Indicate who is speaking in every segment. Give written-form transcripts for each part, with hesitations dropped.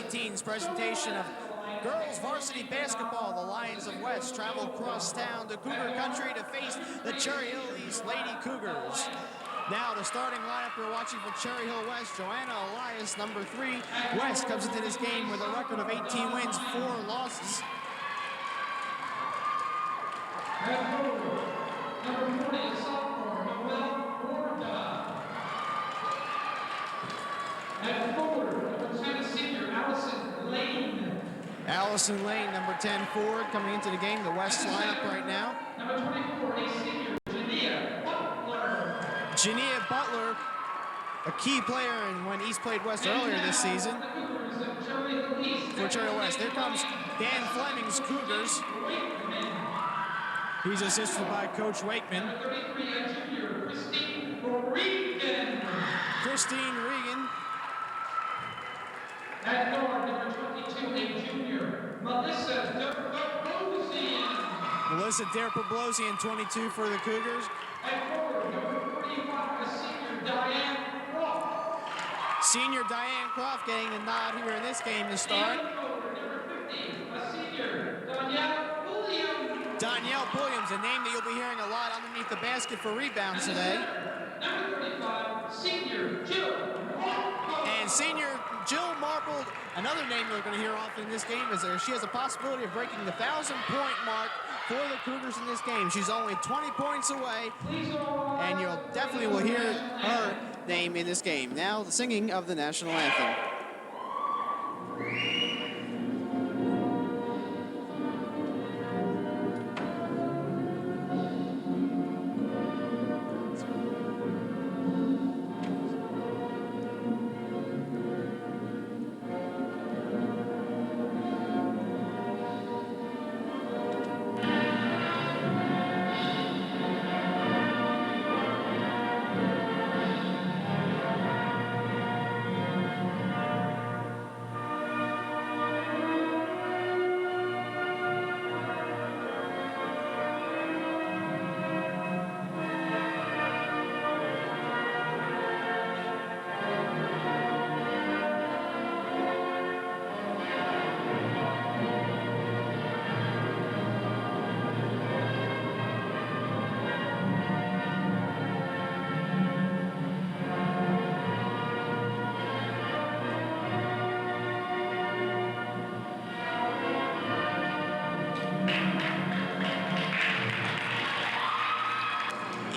Speaker 1: 18's presentation of girls varsity basketball. The Lions of West travel across town to Cougar Country to face the Cherry Hill East Lady Cougars. Now the starting lineup we're watching for Cherry Hill West. Joanna Elias, number 3. West comes into this game with a record of 18 wins, 4 losses.
Speaker 2: Number 40, sophomore, Noelle Borda. At forward, number 10, senior, Allison Lane.
Speaker 1: Allison Lane, number 10 forward, coming into the game, the West lineup right now.
Speaker 2: Number 24, a senior, Jania Butler.
Speaker 1: Jania Butler, a key player in when East played West earlier this season. For Cherry Hill West, here comes Dan Fleming's Cougars. He's assisted by Coach Wakeman.
Speaker 2: Number 33, a junior, Christine Regan.
Speaker 1: Christine Regan.
Speaker 2: At guard, number 22, a junior, Melissa Derpoblosian.
Speaker 1: Melissa Derpoblosian, 22 for the Cougars.
Speaker 2: At forward, number 45, a senior, Diane Croft.
Speaker 1: Senior Diane Croft getting a nod here in this game to start.
Speaker 2: And forward, number 50, a senior, Danielle Williams.
Speaker 1: Danielle Williams, a name that you'll be hearing a lot underneath the basket for rebounds today.
Speaker 2: Number 35, senior, Jill Marple.
Speaker 1: And senior Jill Marple, another name you're going to hear often in this game, is that she has a possibility of breaking the 1,000-point mark for the Cougars in this game. She's only 20 points away, and you'll definitely will hear her name in this game. Now, the singing of the national anthem.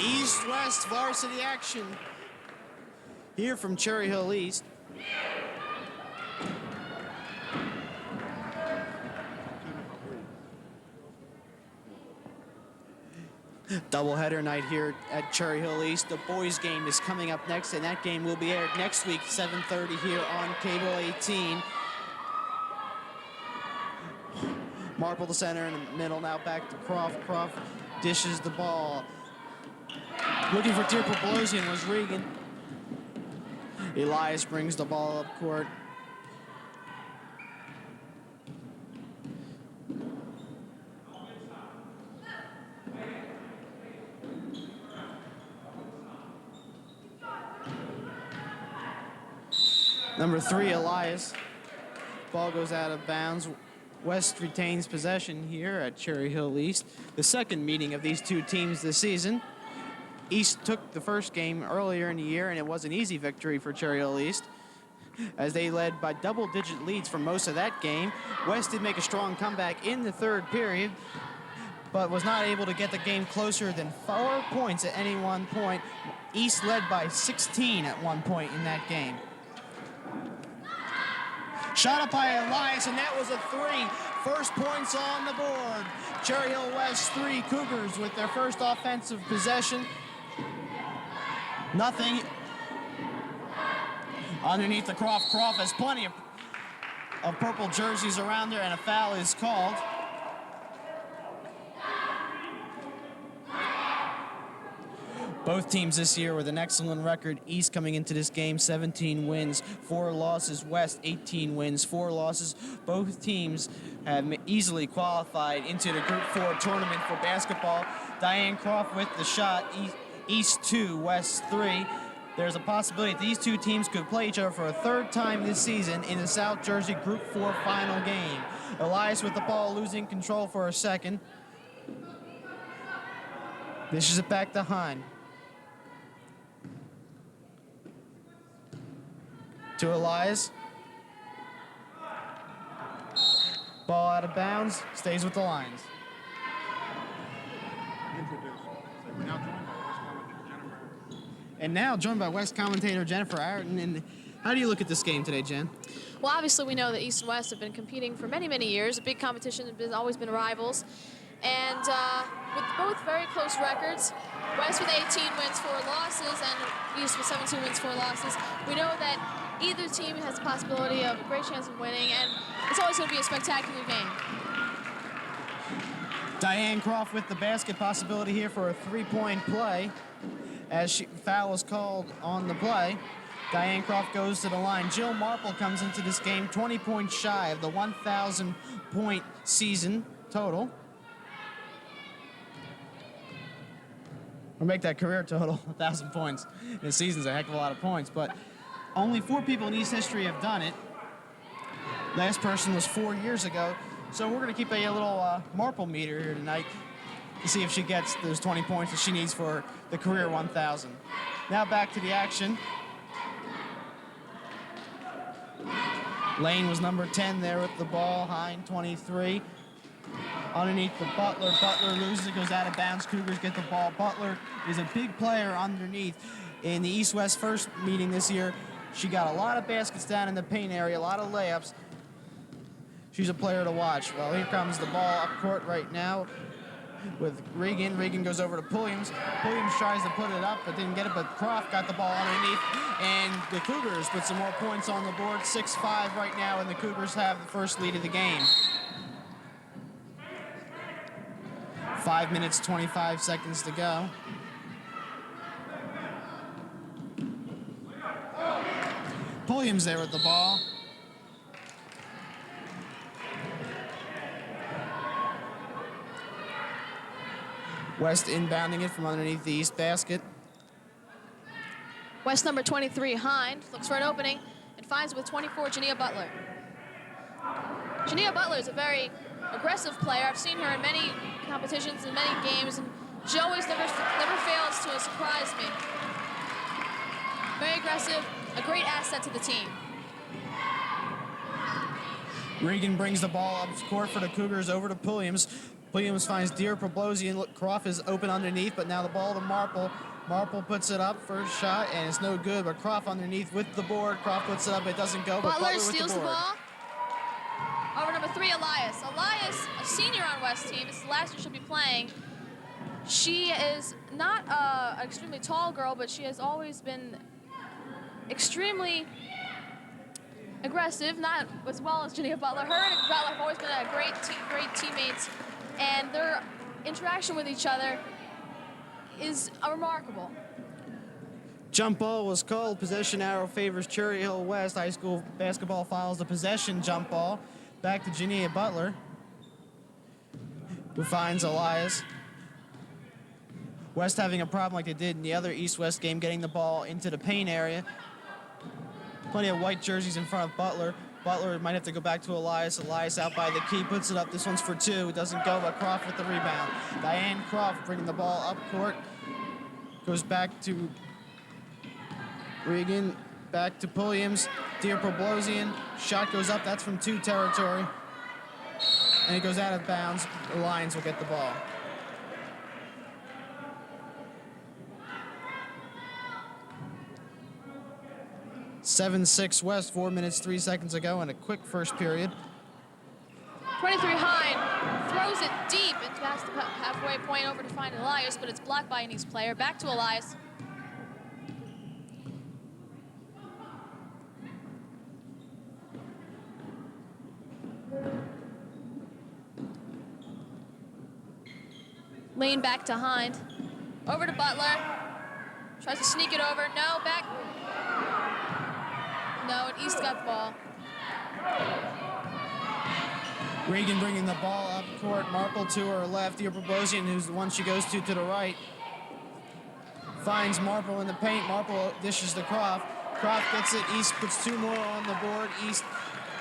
Speaker 1: East-West varsity action here from Cherry Hill East. Doubleheader night here at Cherry Hill East. The boys game is coming up next, and that game will be aired next week, 7:30 here on Cable 18. Marple the center in the middle, now back to Croft. Croft dishes the ball. Looking for Derpoblosian was Regan. Elias brings the ball up court. Number 3, Elias. Ball goes out of bounds. West retains possession here at Cherry Hill East. The second meeting of these two teams this season. East took the first game earlier in the year, and it was an easy victory for Cherry Hill East, as they led by double-digit leads for most of that game. West did make a strong comeback in the third period, but was not able to get the game closer than 4 points at any one point. East led by 16 at one point in that game. Shot up by Elias, and that was a 3. First points on the board. Cherry Hill West 3, Cougars with their first offensive possession. Nothing underneath the Croft. Croft has plenty of purple jerseys around there, and a foul is called. Both teams this year with an excellent record. East coming into this game, 17 wins, 4 losses. West, 18 wins, 4 losses. Both teams have easily qualified into the Group 4 tournament for basketball. Diane Croft with the shot. East 2, West 3. There's a possibility that these two teams could play each other for a third time this season in the South Jersey Group 4 final game. Elias with the ball, losing control for a second. Dishes it back to Hine. To Elias. Ball out of bounds, stays with the Lions. And now joined by West commentator Jennifer Ayrton. And how do you look at this game today, Jen?
Speaker 3: Well, obviously we know that East and West have been competing for many, many years. A big competition, has always been rivals. And with both very close records, West with 18 wins, 4 losses, and East with 17 wins, 4 losses, we know that either team has the possibility of a great chance of winning, and it's always going to be a spectacular game.
Speaker 1: Diane Croft with the basket possibility here for a three-point play. As foul is called on the play, Diane Croft goes to the line. Jill Marple comes into this game 20 points shy of the 1,000-point season total. Or make that career total 1,000 points in a season's a heck of a lot of points, but only 4 people in East history have done it. Last person was 4 years ago, so we're going to keep a little Marple meter here tonight to see if she gets those 20 points that she needs for the career 1,000. Now back to the action. Lane was number 10 there with the ball. Hine, 23. Underneath the Butler. Butler loses it, goes out of bounds. Cougars get the ball. Butler is a big player underneath. In the East-West first meeting this year, she got a lot of baskets down in the paint area, a lot of layups. She's a player to watch. Well, here comes the ball up court right now with Regan. Regan goes over to Pulliams. Pulliams tries to put it up, but didn't get it, but Croft got the ball underneath, and the Cougars put some more points on the board. 6-5 right now, and the Cougars have the first lead of the game. 5 minutes, 25 seconds to go. Pulliams there with the ball. West inbounding it from underneath the East basket.
Speaker 3: West number 23, Hine, looks for an opening and finds with 24, Jania Butler. Jania Butler is a very aggressive player. I've seen her in many competitions and many games, and she always never fails to surprise me. Very aggressive, a great asset to the team.
Speaker 1: Regan brings the ball up court for the Cougars over to Pulliams. Pulliams finds Deer Problosian. Look, Croft is open underneath, but now the ball to Marple. Marple puts it up, first shot, and it's no good, but Croft underneath with the board. Croft puts it up, it doesn't go, but
Speaker 3: Butler
Speaker 1: Butler
Speaker 3: steals
Speaker 1: with the board.
Speaker 3: ball. Over number 3, Elias. Elias, a senior on West team. This is the last year she'll be playing. She is not an extremely tall girl, but she has always been extremely aggressive, not as well as Jania Butler. Her and Butler have always been great teammates, and their interaction with each other is remarkable.
Speaker 1: Jump ball was called. Possession arrow favors Cherry Hill West. High school basketball follows the possession jump ball. Back to Jania Butler, who finds Elias. West having a problem like they did in the other East-West game, getting the ball into the paint area. Plenty of white jerseys in front of Butler. Butler might have to go back to Elias. Elias out by the key, puts it up. This one's for 2. It doesn't go, but Croft with the rebound. Diane Croft bringing the ball up court. Goes back to Regan, back to Pulliams. Deer Problosian. Shot goes up. That's from 2 territory. And it goes out of bounds. The Lions will get the ball. (7-6) West, 4 minutes, 3 seconds ago, and a quick first period.
Speaker 3: 23 Hine throws it deep and past the halfway point over to find Elias, but it's blocked by an East player. Back to Elias. Lane back to Hine. Over to Butler. Tries to sneak it over. No, back. No, and East got the ball.
Speaker 1: Regan bringing the ball up court. Marple to her left. Deer Problosian, who's the one she goes to the right. finds Marple in the paint. Marple dishes to Croft. Croft gets it. East puts 2 more on the board. East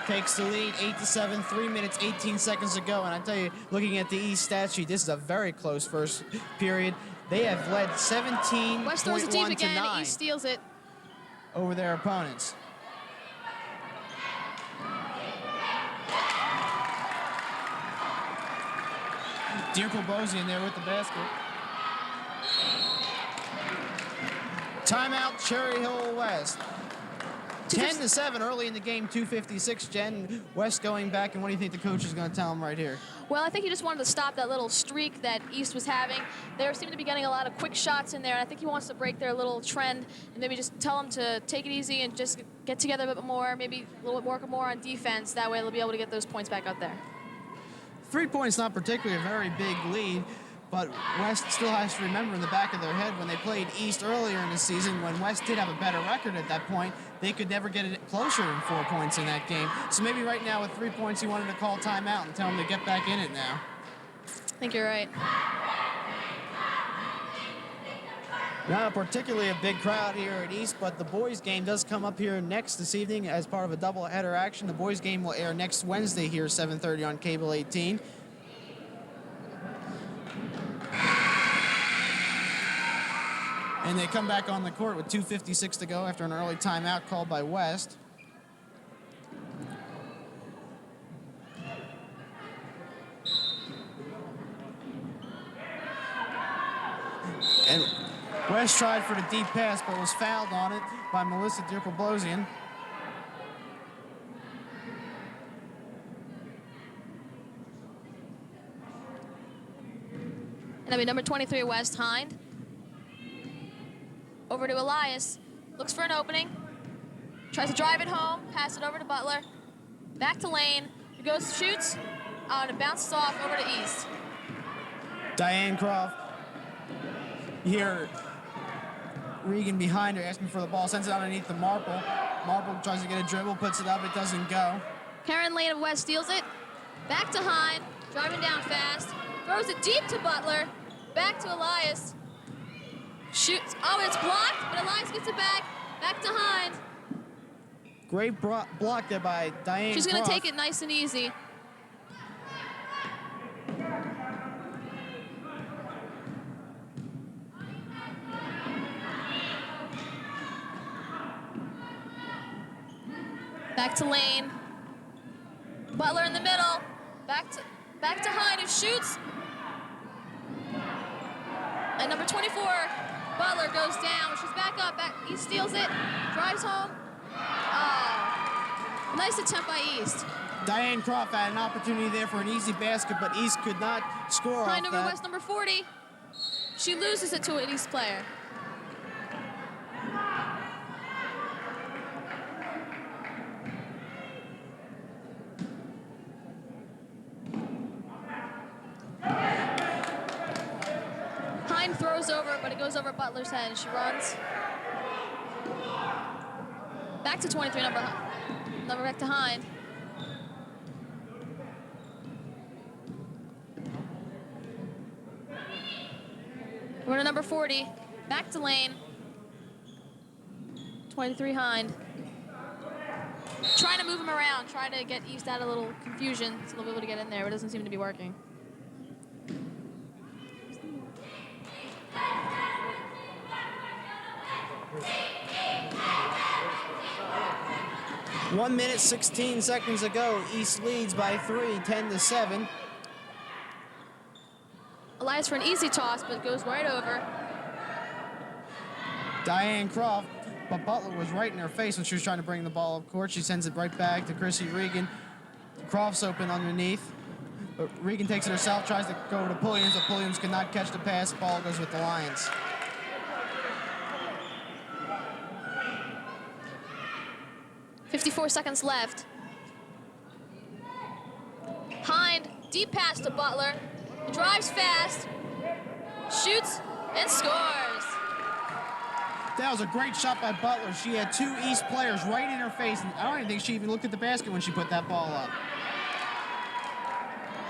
Speaker 1: takes the lead, 8-7, 3 minutes, 18 seconds to go. And I tell you, looking at the East stat sheet, this is a very close first period. They have led 17
Speaker 3: West throws it deep
Speaker 1: to
Speaker 3: again.
Speaker 1: 9
Speaker 3: East steals it.
Speaker 1: over their opponents. Dearpool Bosey in there with the basket. Timeout, Cherry Hill West. 10-7 early in the game, 2:56. Jen, West going back, and what do you think the coach is going to tell him right here?
Speaker 3: Well, I think he just wanted to stop that little streak that East was having. They seemed to be getting a lot of quick shots in there, and I think he wants to break their little trend and maybe just tell them to take it easy and just get together a bit more, maybe a little bit more on defense. That way they'll be able to get those points back out there.
Speaker 1: 3 points, not particularly a very big lead, but West still has to remember in the back of their head when they played East earlier in the season, when West did have a better record at that point, they could never get it closer than 4 points in that game. So maybe right now with 3 points, he wanted to call timeout and tell them to get back in it now.
Speaker 3: I think you're right.
Speaker 1: Not particularly a big crowd here at East, but the boys game does come up here next this evening as part of a doubleheader action. The boys game will air next Wednesday here, 7:30 on Cable 18. And they come back on the court with 2:56 to go after an early timeout called by West. And West tried for the deep pass, but was fouled on it by Melissa Dearpool-Blosian.
Speaker 3: And that'll be number 23, West Hind. Over to Elias. Looks for an opening. Tries to drive it home. Pass it over to Butler. Back to Lane. He goes, shoots. And it bounces off over to East.
Speaker 1: Diane Croft. You hear Regan behind her asking for the ball. Sends it underneath the Marple. Marple tries to get a dribble. Puts it up. It doesn't go.
Speaker 3: Karen Lane of West steals it. Back to Hind. Driving down fast. Throws it deep to Butler. Back to Elias. Shoots. Oh, it's blocked, but Elias gets it back. Back to Hind.
Speaker 1: Great block there by Diane
Speaker 3: She's going to
Speaker 1: Croft.
Speaker 3: take it nice and easy. Back to Lane. Butler in the middle. Back to Hind, who shoots. And number 24, Butler goes down. She's back up. He steals it. Drives home. Oh, nice attempt by East.
Speaker 1: Diane Croft had an opportunity there for an easy basket, but East could not score
Speaker 3: Hind
Speaker 1: off
Speaker 3: over
Speaker 1: that.
Speaker 3: West, number 40. She loses it to an East player. Hind throws over, but it goes over Butler's head, and she runs. Back to 23, number back to Hind. We're to number 40. Back to Lane. 23 Hind. Trying to move him around, trying to get East out of a little confusion so they'll be able to get in there, but it doesn't seem to be working.
Speaker 1: One minute, 16 seconds ago. East leads by 3, 10-7.
Speaker 3: Elias for an easy toss, but goes right over.
Speaker 1: Diane Croft, but Butler was right in her face when she was trying to bring the ball up court. She sends it right back to Chrissy Regan. Croft's open underneath, but Regan takes it herself, tries to go to Pulliams, but Pulliams cannot catch the pass. Ball goes with the Lions.
Speaker 3: .54 seconds left. Hind, deep pass to Butler. Drives fast, shoots, and scores.
Speaker 1: That was a great shot by Butler. She had 2 East players right in her face, and I don't even think she even looked at the basket when she put that ball up.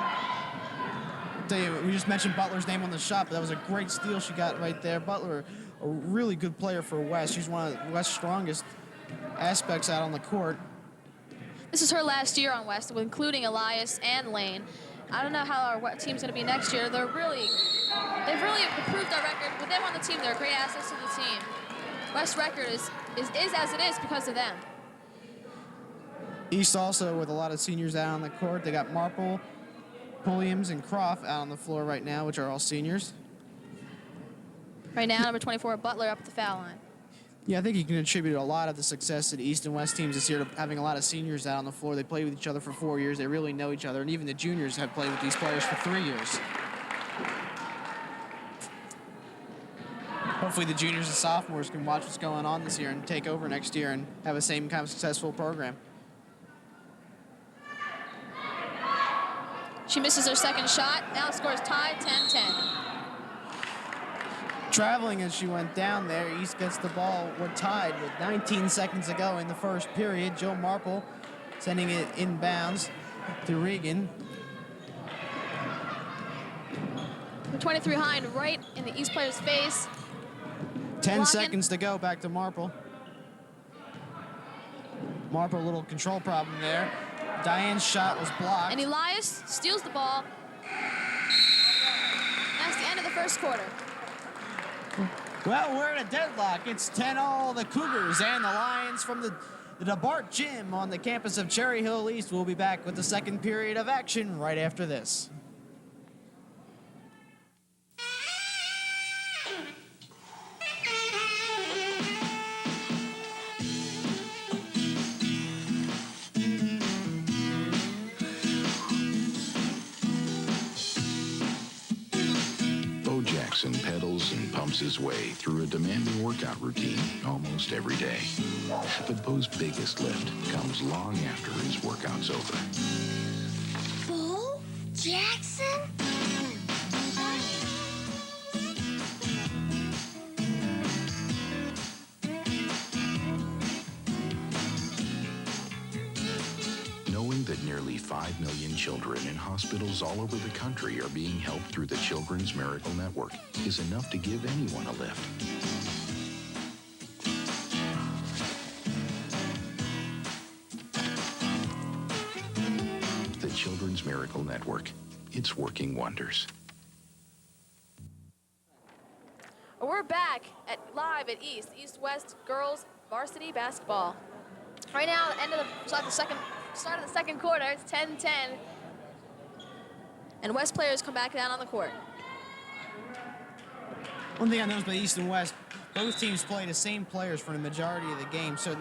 Speaker 1: I'll tell you, we just mentioned Butler's name on the shot, but that was a great steal she got right there. Butler a really good player for West. She's one of West's strongest aspects out on the court.
Speaker 3: This is her last year on West, including Elias and Lane. I don't know how our team's going to be next year. They've really improved our record. With them on the team, they're great assets to the team. West's record is as it is because of them.
Speaker 1: East also with a lot of seniors out on the court. They got Marple, Pulliams, and Croft out on the floor right now, which are all seniors.
Speaker 3: Right now, number 24, Butler up at the foul line.
Speaker 1: Yeah, I think he can attribute a lot of the success of the East and West teams this year to having a lot of seniors out on the floor. They played with each other for 4 years. They really know each other, and even the juniors have played with these players for 3 years. Hopefully the juniors and sophomores can watch what's going on this year and take over next year and have the same kind of successful program.
Speaker 3: She misses her second shot. Now the score is tied 10-10.
Speaker 1: Traveling as she went down there, East gets the ball. We're tied with 19 seconds to go in the first period. Jill Marple sending it inbounds to Regan.
Speaker 3: The 23 Hind right in the East player's face.
Speaker 1: 10 seconds to go, back to Marple. Marple, a little control problem there. Diane's shot was blocked.
Speaker 3: And Elias steals the ball. That's the end of the first quarter.
Speaker 1: Well, we're in a deadlock. It's 10-all. The Cougars and the Lions from the DeBart Gym on the campus of Cherry Hill East. We'll be back with the second period of action right after this.
Speaker 4: Jackson pedals and pumps his way through a demanding workout routine almost every day. But Bo's biggest lift comes long after his workout's over.
Speaker 5: Bo Jackson?
Speaker 4: Knowing that nearly 5 million children in hospitals all over the country are being helped through the Children's Miracle Network is enough to give anyone a lift. The Children's Miracle Network. It's working wonders.
Speaker 3: We're back live at East-West girls varsity basketball. Right now, start of the second quarter, it's 10-10. And West players come back down on the court.
Speaker 1: One thing I noticed by East and West, both teams play the same players for the majority of the game. So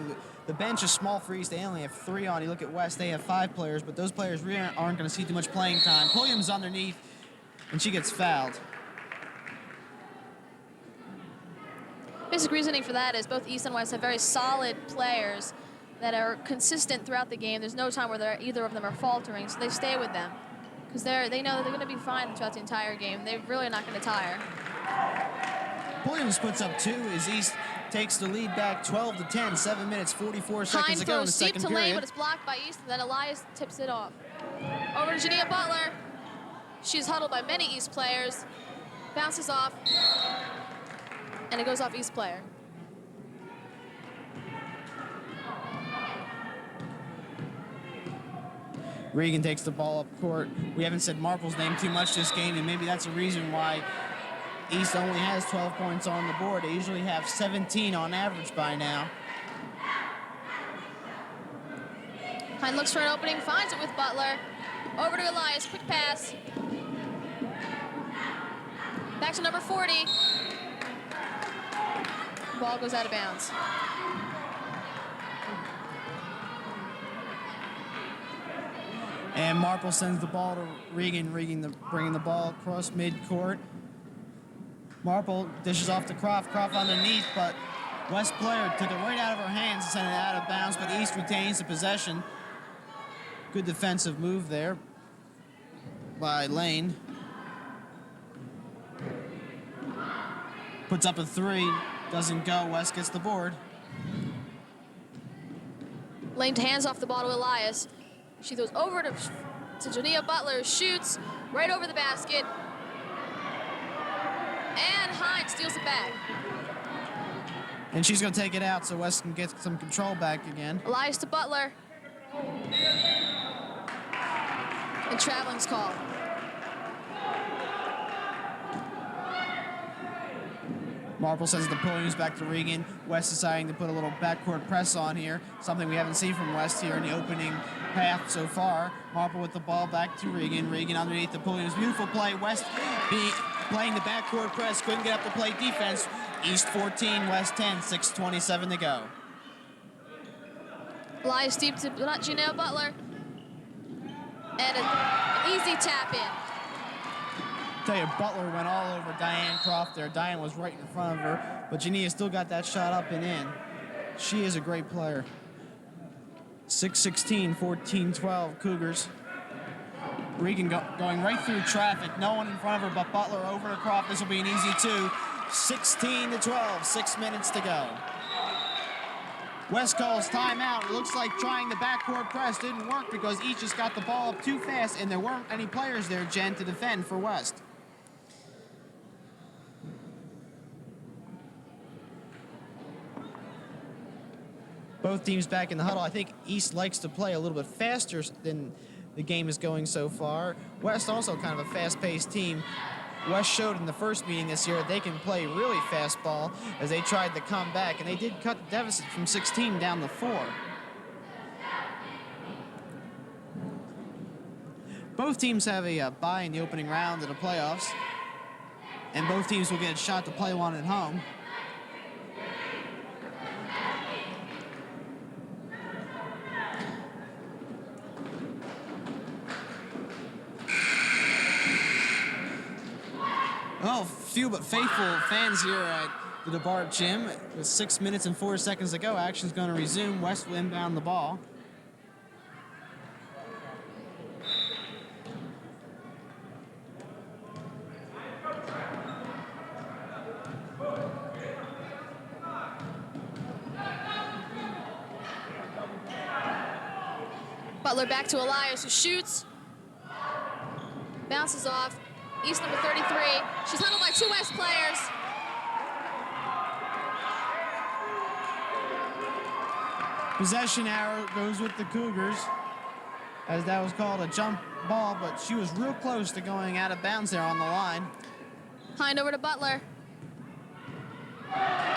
Speaker 1: the bench is small for East. They only have 3 on. You look at West, they have 5 players, but those players really aren't going to see too much playing time. Pulliam's underneath, and she gets fouled.
Speaker 3: Basic reasoning for that is both East and West have very solid players that are consistent throughout the game. There's no time where either of them are faltering, so they stay with them because they know that they're going to be fine throughout the entire game. They're really not going to tire.
Speaker 1: Pulliams puts up 2 as East takes the lead back 12-10, 7 minutes, 44 seconds to go in the second
Speaker 3: Hind throws deep to
Speaker 1: period.
Speaker 3: lane, but it's blocked by East, and then Elias tips it off. Over to Jania Butler. She's huddled by many East players. Bounces off, and it goes off East player.
Speaker 1: Regan takes the ball up court. We haven't said Marple's name too much this game, and maybe that's a reason why East only has 12 points on the board. They usually have 17 on average by now.
Speaker 3: Hind looks for an opening, finds it with Butler. Over to Elias, quick pass. Back to number 40. Ball goes out of bounds.
Speaker 1: And Marple sends the ball to Regan. Regan bringing the ball across midcourt. Marple dishes off to Croft. Croft underneath, but West player took it right out of her hands and sent it out of bounds, but East retains the possession. Good defensive move there by Lane. Puts up a 3, doesn't go. West gets the board.
Speaker 3: Lane hands off the ball to Elias. She goes over to Jania Butler, shoots right over the basket. And Hind steals it back.
Speaker 1: And she's going to take it out so West can get some control back again.
Speaker 3: Elias to Butler. And traveling's call.
Speaker 1: Marple sends the Pulliams back to Regan. West deciding to put a little backcourt press on here, something we haven't seen from West here in the opening half so far. Marple with the ball back to Regan. Regan underneath the Pulliams. Beautiful play. West playing the backcourt press. Couldn't get up to play defense. East 14, West 10, 6:27 to go.
Speaker 3: Elias deep to Janelle Butler. And an easy tap in.
Speaker 1: Tell you, Butler went all over Diane Croft there. Diane was right in front of her, but Jania still got that shot up and in. She is a great player. 6-16, 14-12 Cougars. Regan going right through traffic. No one in front of her but Butler over to Croft. This will be an easy two. 16-12, 6 minutes to go. West calls timeout. It looks like trying the backcourt press didn't work because each just got the ball up too fast, and there weren't any players there, Jen, to defend for West. Both teams back in the huddle. I think East likes to play a little bit faster than the game is going so far. West also kind of a fast-paced team. West showed in the first meeting this year they can play really fast ball as they tried to come back, and they did cut the deficit from 16 down to 4. Both teams have a bye in the opening round of the playoffs, and both teams will get a shot to play one at home. Oh, few but faithful fans here at the DeBart Gym. With 6 minutes and 4 seconds to go, action's going to resume. West will inbound the ball.
Speaker 3: Butler back to Elias, who shoots. Bounces off. East number 33. She's handled by 2 West players.
Speaker 1: Possession arrow goes with the Cougars, as that was called a jump ball, but she was real close to going out of bounds there on the line.
Speaker 3: Hind over to Butler.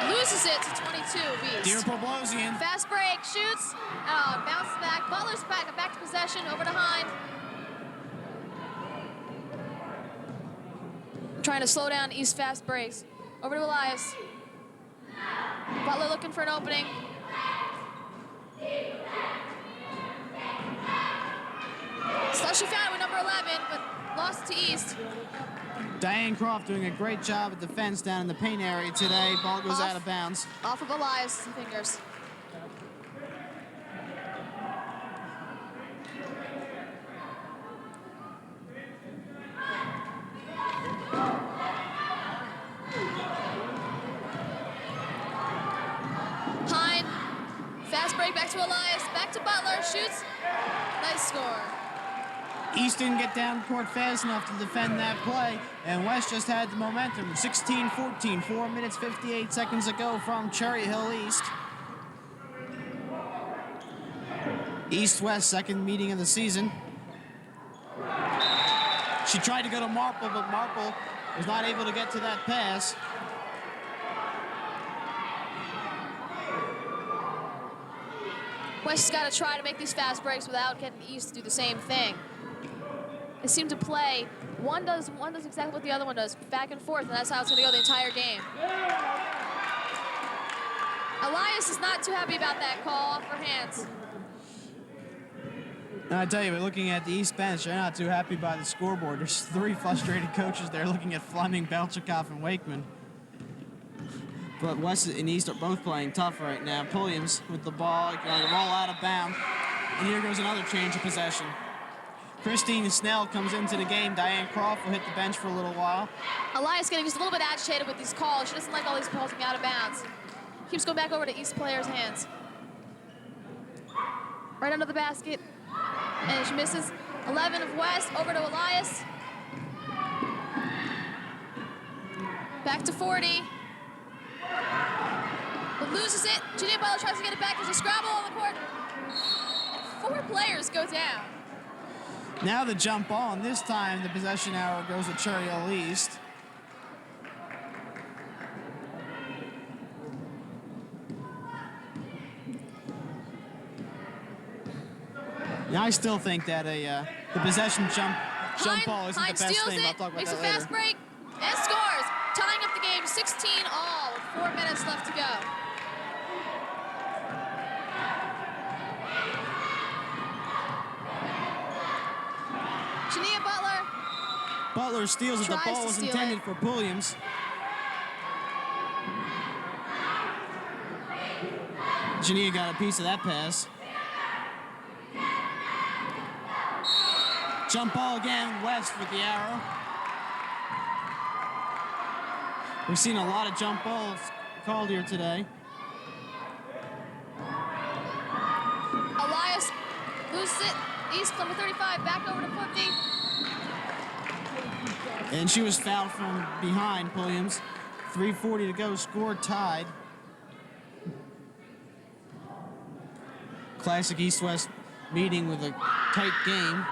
Speaker 3: Loses it to 22 East.
Speaker 1: Dear Poblosian.
Speaker 3: Fast break, shoots. Oh, bounces back. Butler's back to possession, over to Hind. Trying to slow down East fast breaks. Over to Elias. Butler looking for an opening. So she found it with number 11, but lost to East.
Speaker 1: Diane Croft doing a great job at defense down in the paint area today. Ball goes out of bounds.
Speaker 3: Off of Elias' fingers. Pine, fast break back to Elias, back to Butler, shoots. Nice score.
Speaker 1: East didn't get down court fast enough to defend that play, and West just had the momentum. 16-14, 4 minutes, 58 seconds to go from Cherry Hill East. East-West, second meeting of the season. She tried to go to Marple, but Marple was not able to get to that pass.
Speaker 3: West has got to try to make these fast breaks without getting East to do the same thing. They seem to play. One does exactly what the other one does, back and forth, and that's how it's going to go the entire game. Elias is not too happy about that call off her hands.
Speaker 1: And I tell you, but looking at the East bench, they're not too happy by the scoreboard. There's 3 frustrated coaches there looking at Fleming, Belchikoff, and Wakeman. But West and East are both playing tough right now. Pulliams with the ball, going to roll out of bounds. And here goes another change of possession. Christine Snell comes into the game. Diane Croft will hit the bench for a little while.
Speaker 3: Elias getting just a little bit agitated with these calls. She doesn't like all these calls being out of bounds. Keeps going back over to East players' hands. Right under the basket. And she misses. 11 of West, over to Elias. Back to 40. but loses it. Jania Butler tries to get it back. There's a scramble on the court. And 4 players go down.
Speaker 1: Now the jump ball, and this time the possession arrow goes to Cherry Hill East. Now I still think that the possession jump ball isn't the best thing. I'll talk about
Speaker 3: makes
Speaker 1: that
Speaker 3: a
Speaker 1: later.
Speaker 3: fast break, and scores, tying up the game 16 all with 4 minutes left to go. Jania Butler.
Speaker 1: Butler steals it. The
Speaker 3: Tries
Speaker 1: ball
Speaker 3: to
Speaker 1: was
Speaker 3: steal
Speaker 1: intended
Speaker 3: it.
Speaker 1: for Pulliams. Jania got a piece of that pass. Jump ball again, West with the arrow. We've seen a lot of jump balls called here today.
Speaker 3: Elias loses it. East number 35 back over to 50.
Speaker 1: And she was fouled from behind Pulliams. 3:40 to go, score tied. Classic East-West meeting with a tight game.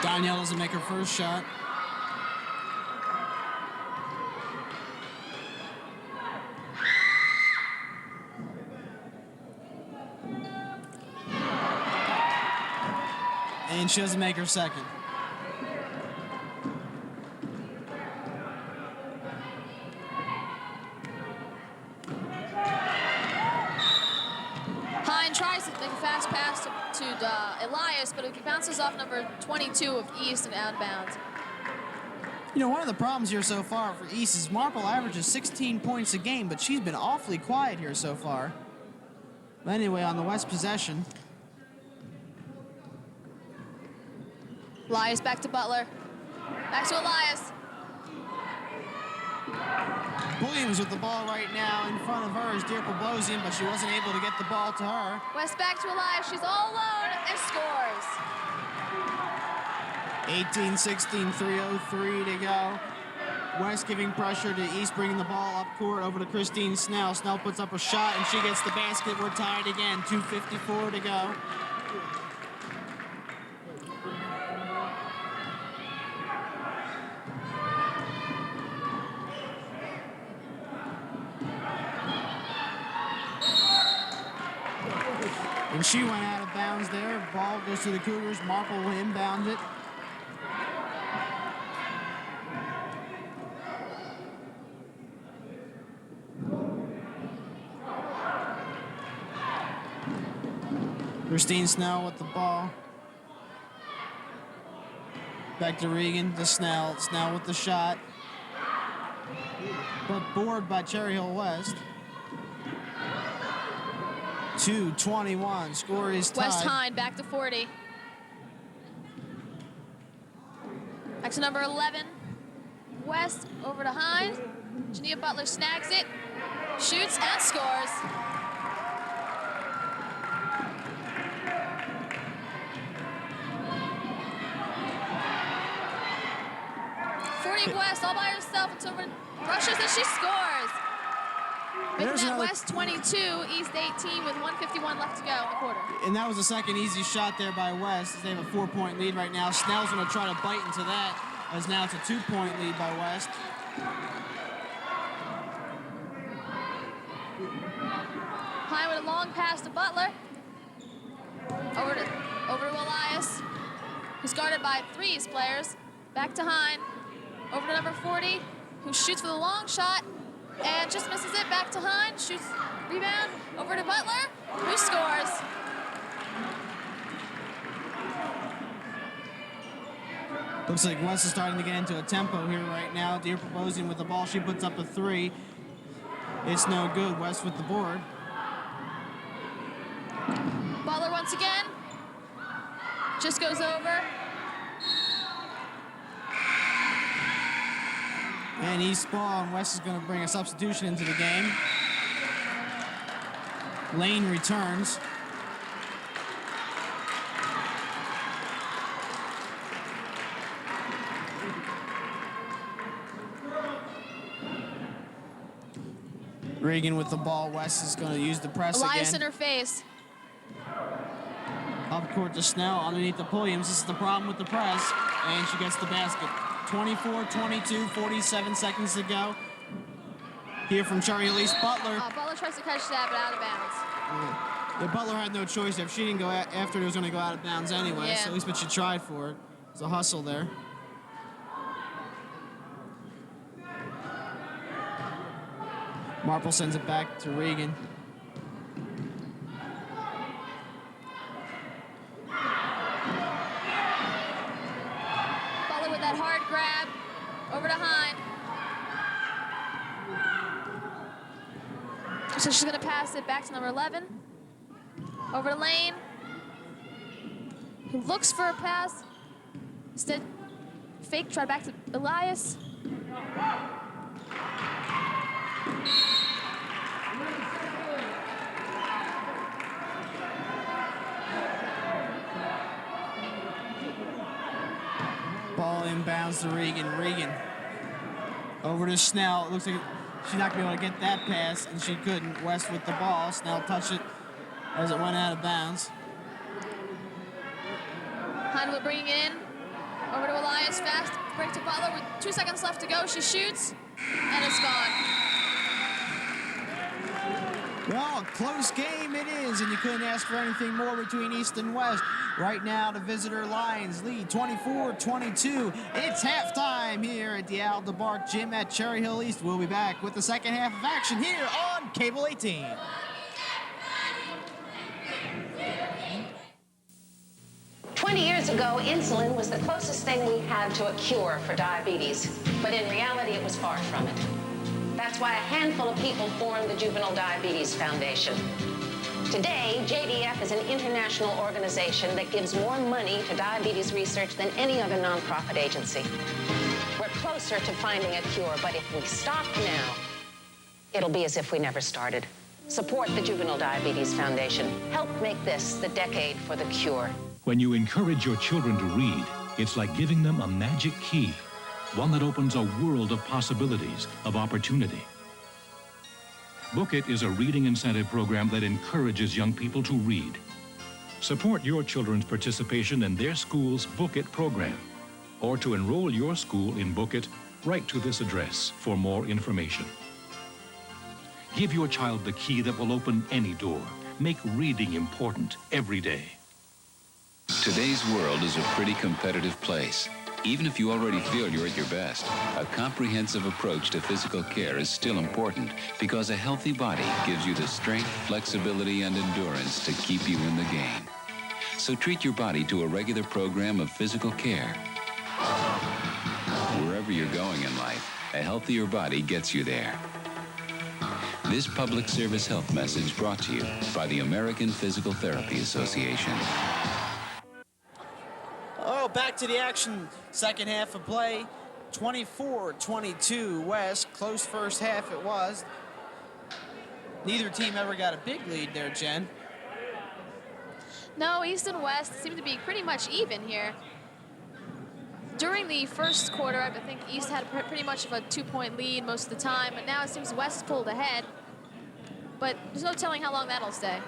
Speaker 1: Danielle doesn't make her first shot. And she doesn't make her second.
Speaker 3: Hine tries to make a fast pass to Elias, but it bounces off number 22 of East and out of bounds.
Speaker 1: You know, one of the problems here so far for East is Marple averages 16 points a game, but she's been awfully quiet here so far. But anyway, on the West possession,
Speaker 3: Elias back to Butler. Back to Elias.
Speaker 1: Williams with the ball right now in front of her as Dear Poblosian, but she wasn't able to get the ball to her.
Speaker 3: West back to Elias. She's all alone and scores.
Speaker 1: 18-16, 3:03 to go. West giving pressure to East, bringing the ball up court over to Christine Snell. Snell puts up a shot and she gets the basket. We're tied again, 2:54 to go. And she went out of bounds there. Ball goes to the Cougars. Marple will inbound it. Christine Snell with the ball. Back to Regan, to Snell. Snell with the shot. But board by Cherry Hill West. 2:21. Score is tied.
Speaker 3: West Hine back to 40. Back to number 11. West over to Hine. Jania Butler snags it, shoots and scores. West all by herself until rushes and she scores. Making that West 22, East 18 with 1:51 left to go in the quarter.
Speaker 1: And that was the second easy shot there by West. They have a 4-point lead right now. Snell's going to try to bite into that, as now it's a 2-point lead by West.
Speaker 3: High with a long pass to Butler. Over to Elias, who's guarded by 3 East players. Back to Hine. Over to number 40, who shoots for the long shot and just misses it. Back to Hine, shoots, rebound, over to Butler, who scores.
Speaker 1: Looks like West is starting to get into a tempo here right now. Dear Poblosian with the ball, she puts up a 3. It's no good. West with the board.
Speaker 3: Butler once again, just goes over.
Speaker 1: And East ball, and West is going to bring a substitution into the game. Lane returns. Regan with the ball. West is going to use the press
Speaker 3: Elias
Speaker 1: again.
Speaker 3: in her face.
Speaker 1: Up court to Snell, underneath the Pulliams. This is the problem with the press, and she gets the basket. 24-22, 47 seconds to go. Here from Cherry Elise Butler.
Speaker 3: Butler tries to catch that, but out of bounds.
Speaker 1: Yeah, Butler had no choice. If she didn't go after it, was going to go out of bounds anyway.
Speaker 3: Yeah.
Speaker 1: So at least what she tried for it. There's a hustle there. Marple sends it back to Regan.
Speaker 3: Butler with that hard grab. Over to Hind. So she's going to pass it back to number 11. Over to Lane. Who looks for a pass. Instead, fake try back to Elias.
Speaker 1: Ball inbounds to Regan. Regan over to Snell. It looks like she's not going to be able to get that pass, and she couldn't. West with the ball. Snell touched it as it went out of bounds.
Speaker 3: Hind bringing it in. Over to Elias, fast break to Butler with 2 seconds left to go. She shoots, and it's gone.
Speaker 1: Well, a close game it is, and you couldn't ask for anything more between East and West. Right now, the visitor Lions lead 24-22. It's halftime here at the Al DeBark Gym at Cherry Hill East. We'll be back with the second half of action here on Cable 18.
Speaker 6: Years ago, insulin was the closest thing we had to a cure for diabetes, but in reality, it was far from it. That's why a handful of people formed the Juvenile Diabetes Foundation. Today, JDF is an international organization that gives more money to diabetes research than any other nonprofit agency. We're closer to finding a cure, but if we stop now, it'll be as if we never started. Support the Juvenile Diabetes Foundation. Help make this the decade for the cure.
Speaker 7: When you encourage your children to read, it's like giving them a magic key, one that opens a world of possibilities, of opportunity. Book It is a reading incentive program that encourages young people to read. Support your children's participation in their school's Book It program. Or to enroll your school in Book It, write to this address for more information. Give your child the key that will open any door. Make reading important every day.
Speaker 8: Today's world is a pretty competitive place. Even if you already feel you're at your best, a comprehensive approach to physical care is still important because a healthy body gives you the strength, flexibility, and endurance to keep you in the game. So treat your body to a regular program of physical care. Wherever you're going in life, a healthier body gets you there. This public service health message brought to you by the American Physical Therapy Association.
Speaker 1: Oh, back to the action. Second half of play. 24-22 West. Close first half it was. Neither team ever got a big lead there, Jen.
Speaker 3: No, East and West seem to be pretty much even here. During the first quarter, I think East had pretty much of a 2-point lead most of the time, but now it seems West pulled ahead. But there's no telling how long that'll stay.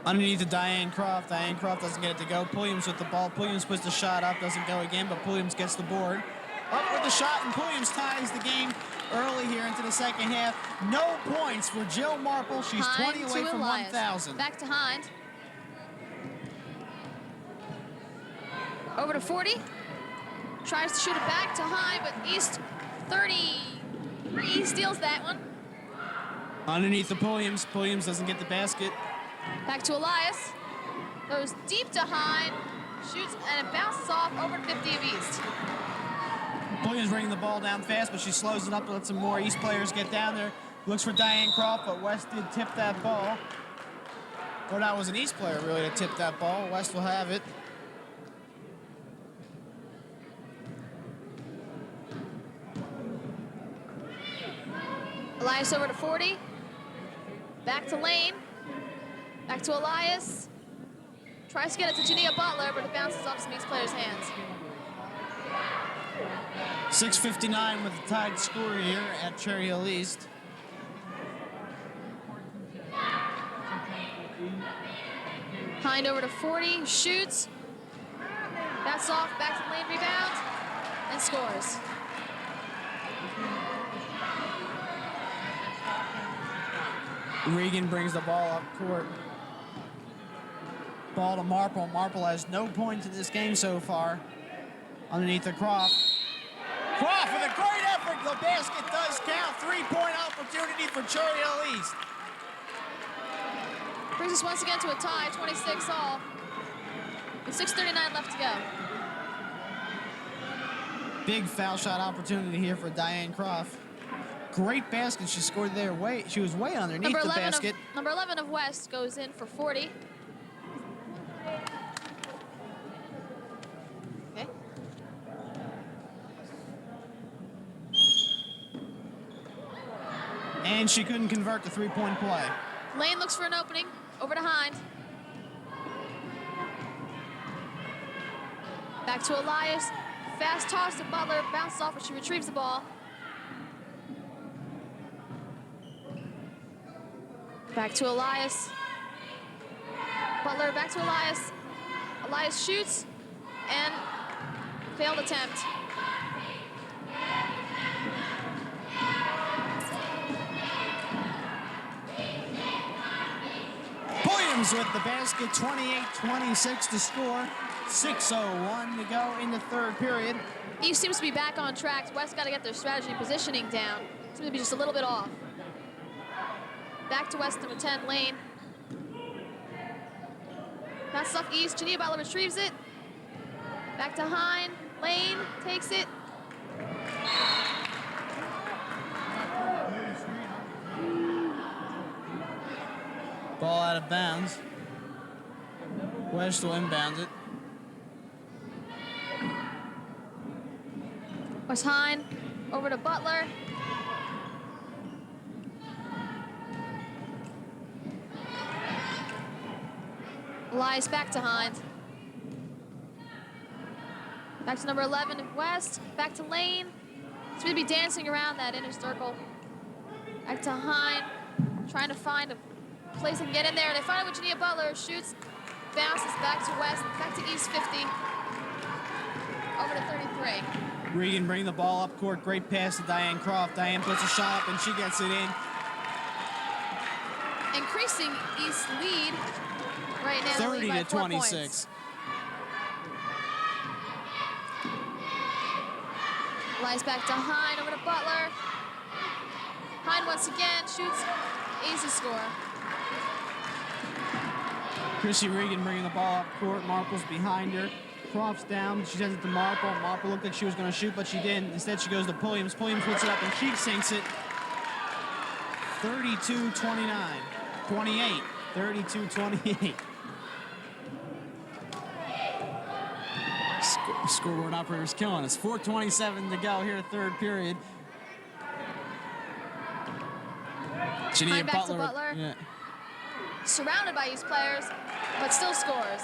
Speaker 1: Underneath to Diane Croft. Diane Croft doesn't get it to go. Pulliams with the ball. Pulliams puts the shot up. Doesn't go again, but Pulliams gets the board. Up with the shot, and Pulliams ties the game early here into the second half. No points for Jill Marple. She's
Speaker 3: Hind
Speaker 1: 20 away
Speaker 3: to
Speaker 1: from
Speaker 3: Elias.
Speaker 1: 1,000.
Speaker 3: Back to Hind. Over to 40. Tries to shoot it back to Hind, but East 30. Steals that one.
Speaker 1: Underneath the Pulliams. Pulliams doesn't get the basket.
Speaker 3: Back to Elias. Goes deep to Hind. Shoots, and it bounces off over 50 of East.
Speaker 1: Pulliams bringing the ball down fast, but she slows it up to let some more East players get down there. Looks for Diane Croft, but West did tip that ball. Or that was an East player, really, to tip that ball. West will have it.
Speaker 3: Elias over to 40. Back to Lane. Back to Elias. Tries to get it to Jania Butler, but it bounces off some East players' hands.
Speaker 1: 6:59 with the tied score here at Cherry Hill East.
Speaker 3: Hind over to 40, shoots. That's off, back to the lane, rebound, and scores.
Speaker 1: Regan brings the ball up court. Ball to Marple. Marple has no points in this game so far. Underneath the Croft. Croft with a great effort. The basket does count. 3-point opportunity for Cherry Hill East.
Speaker 3: Brings us once again to a tie, 26 all. With 6:39 left to go.
Speaker 1: Big foul shot opportunity here for Diane Croft. Great basket she scored there. She was way underneath the basket.
Speaker 3: Number 11 of West goes in for 40. Okay.
Speaker 1: And she couldn't convert the 3-point play.
Speaker 3: Lane looks for an opening. Over to Hind. Back to Elias. Fast toss to Butler. Bounces off, but she retrieves the ball. Back to Elias. Butler back to Elias. Elias shoots and failed attempt.
Speaker 1: Williams with the basket, 28-26 to score. 6:01 to go in the third period.
Speaker 3: East seems to be back on track. West got to get their strategy and positioning down. Seems to be just a little bit off. Back to West, number 10, Lane. Passes off East. Jania Butler retrieves it. Back to Hind. Lane takes it.
Speaker 1: Ball out of bounds. West will inbound it.
Speaker 3: West Hind over to Butler. Elias back to Hind. Back to number 11 of West. Back to Lane. It's going to be dancing around that inner circle. Back to Hind. Trying to find a place they can get in there. They find it with Jania Butler. Shoots. Bounces back to West. Back to East 50. Over to 33.
Speaker 1: Regan bringing the ball up court. Great pass to Diane Croft. Diane puts a shot up and she gets it in.
Speaker 3: Increasing East lead right now.
Speaker 1: 30
Speaker 3: by
Speaker 1: to
Speaker 3: 4
Speaker 1: 26.
Speaker 3: points. Lies back to Hind, over to Butler. Hind once again shoots, easy score.
Speaker 1: Chrissy Regan bringing the ball up court. Marple's behind her. Croft's down. She sends it to Marple. Marple looked like she was going to shoot, but she didn't. Instead, she goes to Pulliams. Pulliams puts it up and she sinks it. 32-29. 28. 32-28. Scoreboard operator's killing us. 4:27 to go here, third period.
Speaker 3: Hind back to Butler.
Speaker 1: Yeah.
Speaker 3: Surrounded by East players, but still scores.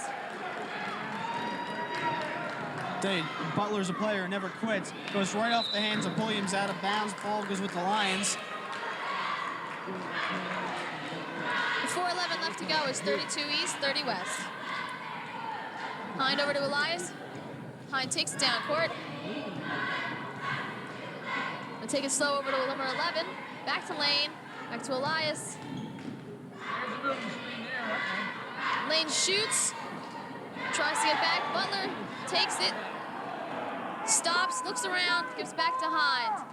Speaker 1: Dude, Butler's a player who never quits. Goes right off the hands of Pulliams, out of bounds. Ball goes with the Lions.
Speaker 3: 4:11 left to go. It's 32 East, 30 West. Hind over to Elias. Hind takes it down court. And take it slow over to number 11. Back to Lane. Back to Elias. Lane shoots. Tries to get back. Butler takes it. Stops, looks around, gives back to Hind.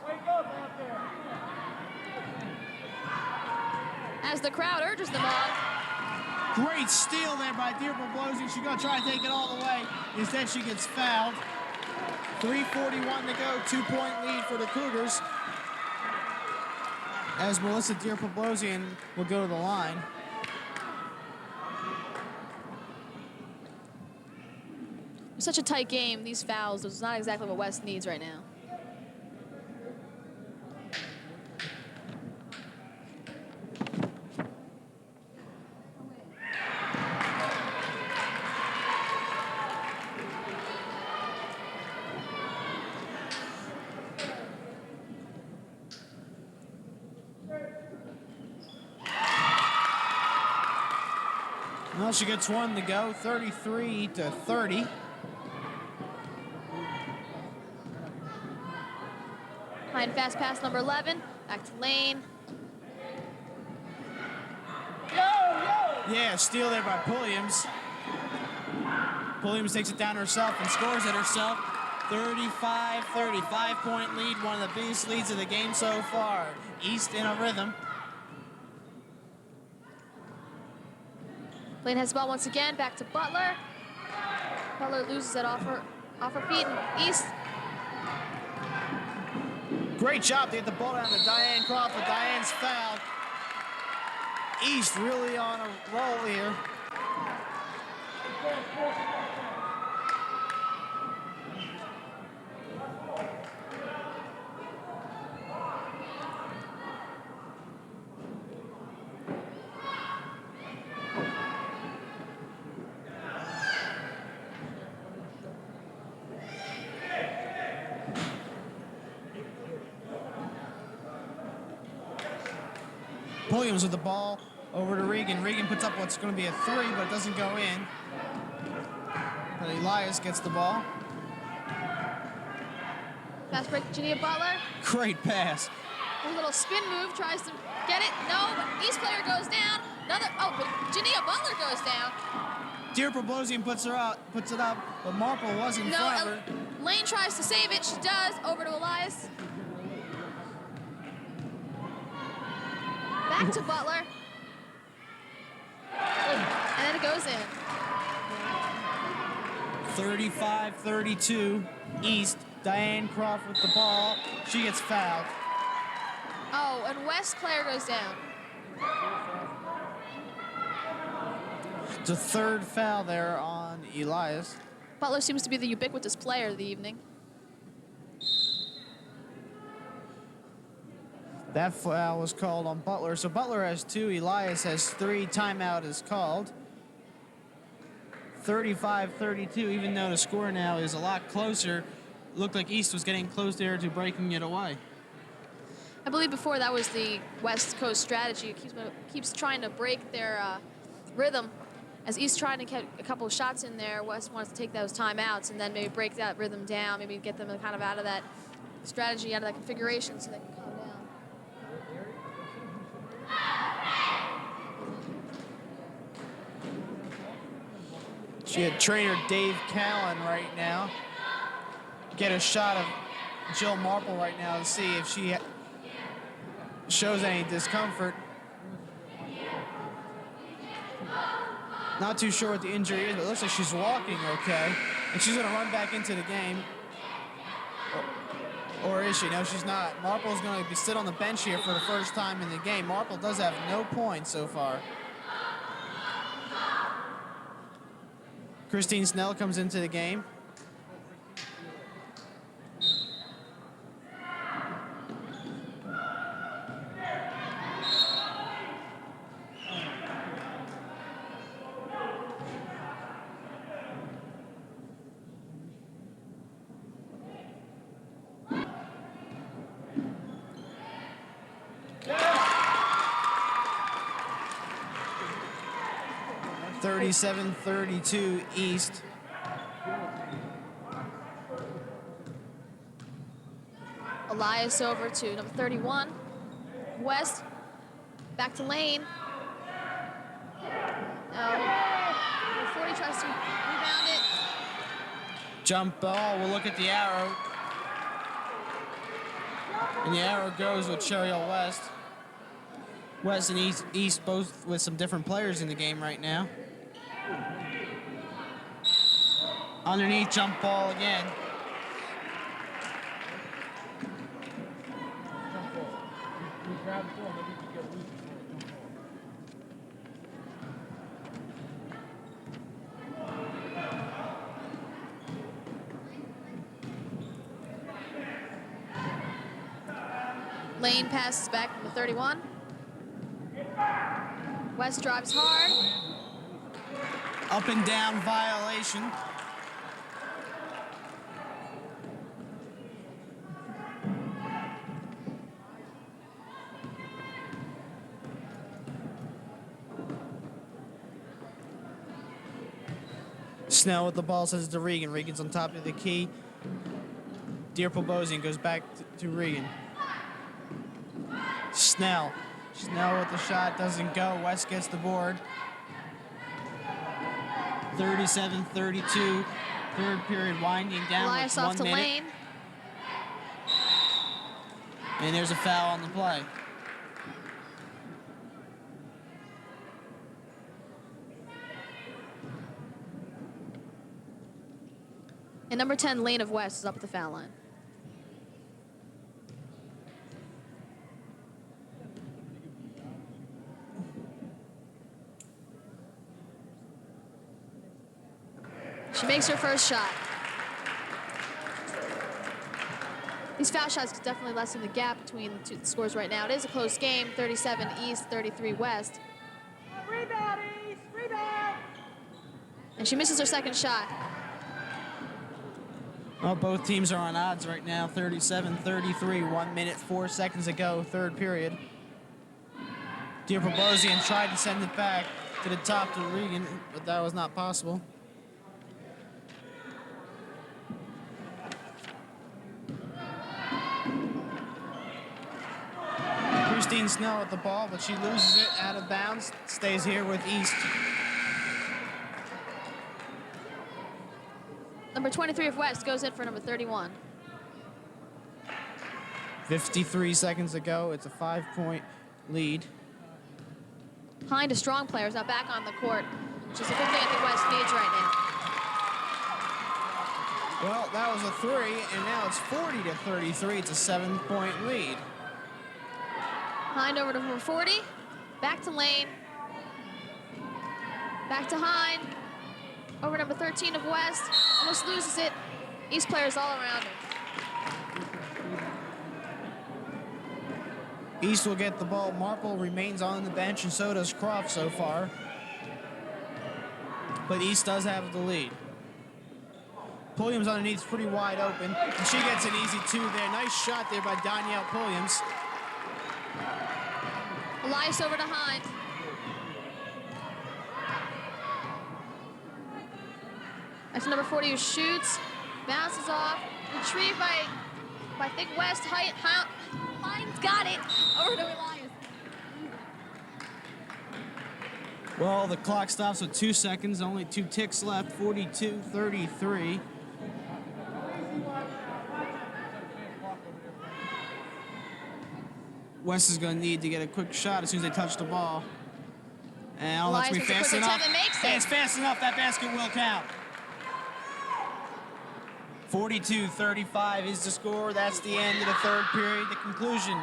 Speaker 3: As the crowd urges them on.
Speaker 1: Great steal there by Dearborn Blosey. She's going to try to take it all the way. Instead, she gets fouled. 3:41 to go. 2-point lead for the Cougars. As Melissa Dearborn Blosey will go to the line.
Speaker 3: It's such a tight game. These fouls is not exactly what West needs right now.
Speaker 1: Well, she gets one to go, 33-30.
Speaker 3: Line fast pass number 11, back to Lane.
Speaker 1: Yeah, steal there by Pulliams. Pulliams takes it down herself and scores it herself. 35-30, 5-point lead, one of the biggest leads of the game so far. East in a rhythm.
Speaker 3: Lane has the ball once again, back to Butler. Butler loses it off her feet, and East.
Speaker 1: Great job to get the ball down to Diane Crawford. Diane's fouled. East really on a roll here. Williams with the ball over to Regan. Regan puts up what's going to be a three, but it doesn't go in. But Elias gets the ball.
Speaker 3: Fast break, Jania Butler.
Speaker 1: Great pass.
Speaker 3: A little spin move, tries to get it. No, but East player goes down. Another, but Jania Butler goes down.
Speaker 1: Dear Proposium puts it up, but Marple was in front of her.
Speaker 3: Lane tries to save it. She does. Over to Elias. Back to Butler. And then it goes in.
Speaker 1: 35-32, East. Diane Croft with the ball. She gets fouled.
Speaker 3: Oh, and West player goes down.
Speaker 1: It's a third foul there on Elias.
Speaker 3: Butler seems to be the ubiquitous player of the evening.
Speaker 1: That foul was called on Butler. So Butler has 2, Elias has 3. Timeout is called. 35-32, even though the score now is a lot closer. Looked like East was getting close there to breaking it away.
Speaker 3: I believe before that was the West Coast strategy. It keeps trying to break their rhythm. As East trying to get a couple of shots in there, West wants to take those timeouts and then maybe break that rhythm down, maybe get them kind of out of that strategy, out of that configuration so they can calm down.
Speaker 1: She had trainer Dave Callen right now get a shot of Jill Marple right now to see if she shows any discomfort. Not too sure what the injury is, but it looks like she's walking okay. And she's going to run back into the game. Or is she? No, she's not. Marple's going to be sit on the bench here for the first time in the game. Marple does have no points so far. Christine Snell comes into the game. (37-32) East.
Speaker 3: Elias over to number 31. West, back to Lane. Now, 40 tries to rebound it.
Speaker 1: Jump ball, we'll look at the arrow. And the arrow goes with Cheryl West. West and East both with some different players in the game right now. Underneath, jump ball again.
Speaker 3: Lane passes back to 31. West drives hard.
Speaker 1: Up and down violation. Snell with the ball, sends it to Regan. Regan's on top of the key. Dearple-Bosian goes back to Regan. Snell with the shot, doesn't go. West gets the board. 37-32. Third period winding down
Speaker 3: Elias
Speaker 1: with
Speaker 3: off
Speaker 1: 1
Speaker 3: to
Speaker 1: minute.
Speaker 3: Lane.
Speaker 1: And there's a foul on the play.
Speaker 3: And number 10, Lane of West, is up at the foul line. She makes her first shot. These foul shots could definitely lessen the gap between the two scores right now. It is a close game, 37 East, 33 West.
Speaker 2: Rebound, East! Rebound!
Speaker 3: And she misses her second shot.
Speaker 1: Well, both teams are on odds right now, 37-33, 1 minute, 4 seconds ago, third period. Dearple-Bosian tried to send it back to the top to Regan, but that was not possible. Christine Snell with the ball, but she loses it out of bounds, stays here with East.
Speaker 3: Number 23 of West goes in for number 31.
Speaker 1: 53 seconds ago, it's a 5-point lead.
Speaker 3: Hind, a strong player, is now back on the court, which is a good thing I think West needs right now.
Speaker 1: Well, that was a 3, and now it's 40-33. It's a 7-point lead.
Speaker 3: Hind over to number 40, back to Lane, back to Hind, over number 13 of West, almost loses it. East players all around her.
Speaker 1: East will get the ball. Marple remains on the bench, and so does Croft so far. But East does have the lead. Pulliams underneath is pretty wide open, and she gets an easy 2 there. Nice shot there by Danielle Pulliams.
Speaker 3: Elias over to Hind. That's number 40 who shoots, bounces off, retrieved by I think West. Hind's got it. Over to Elias.
Speaker 1: Well, the clock stops with 2 seconds, only 2 ticks left, 42-33. West is going to need to get a quick shot as soon as they touch the ball. And I don't know if it's fast enough. And it's fast enough, that basket will count. 42-35 is the score. That's the end of the third period, the conclusion.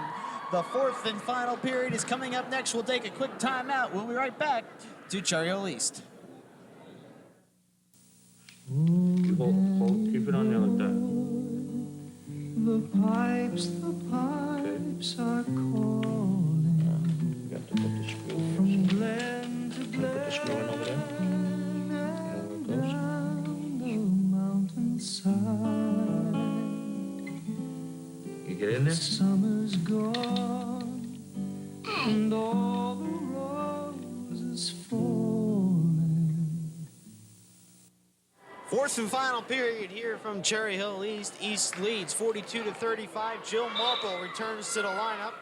Speaker 1: The fourth and final period is coming up next. We'll take a quick timeout. We'll be right back to Cherry Hill East.
Speaker 9: Keep it on there like that.
Speaker 10: The pipes are calling.
Speaker 9: You have to put the screw
Speaker 10: From glen to
Speaker 9: Put the
Speaker 10: glen.
Speaker 9: screw in over there. You know where it goes?
Speaker 10: Down the mountainside.
Speaker 9: You get in there?
Speaker 10: Summer's gone and all the roses falling.
Speaker 1: Fourth and final period here from Cherry Hill East. East leads 42-35. Jill Marple returns to the lineup.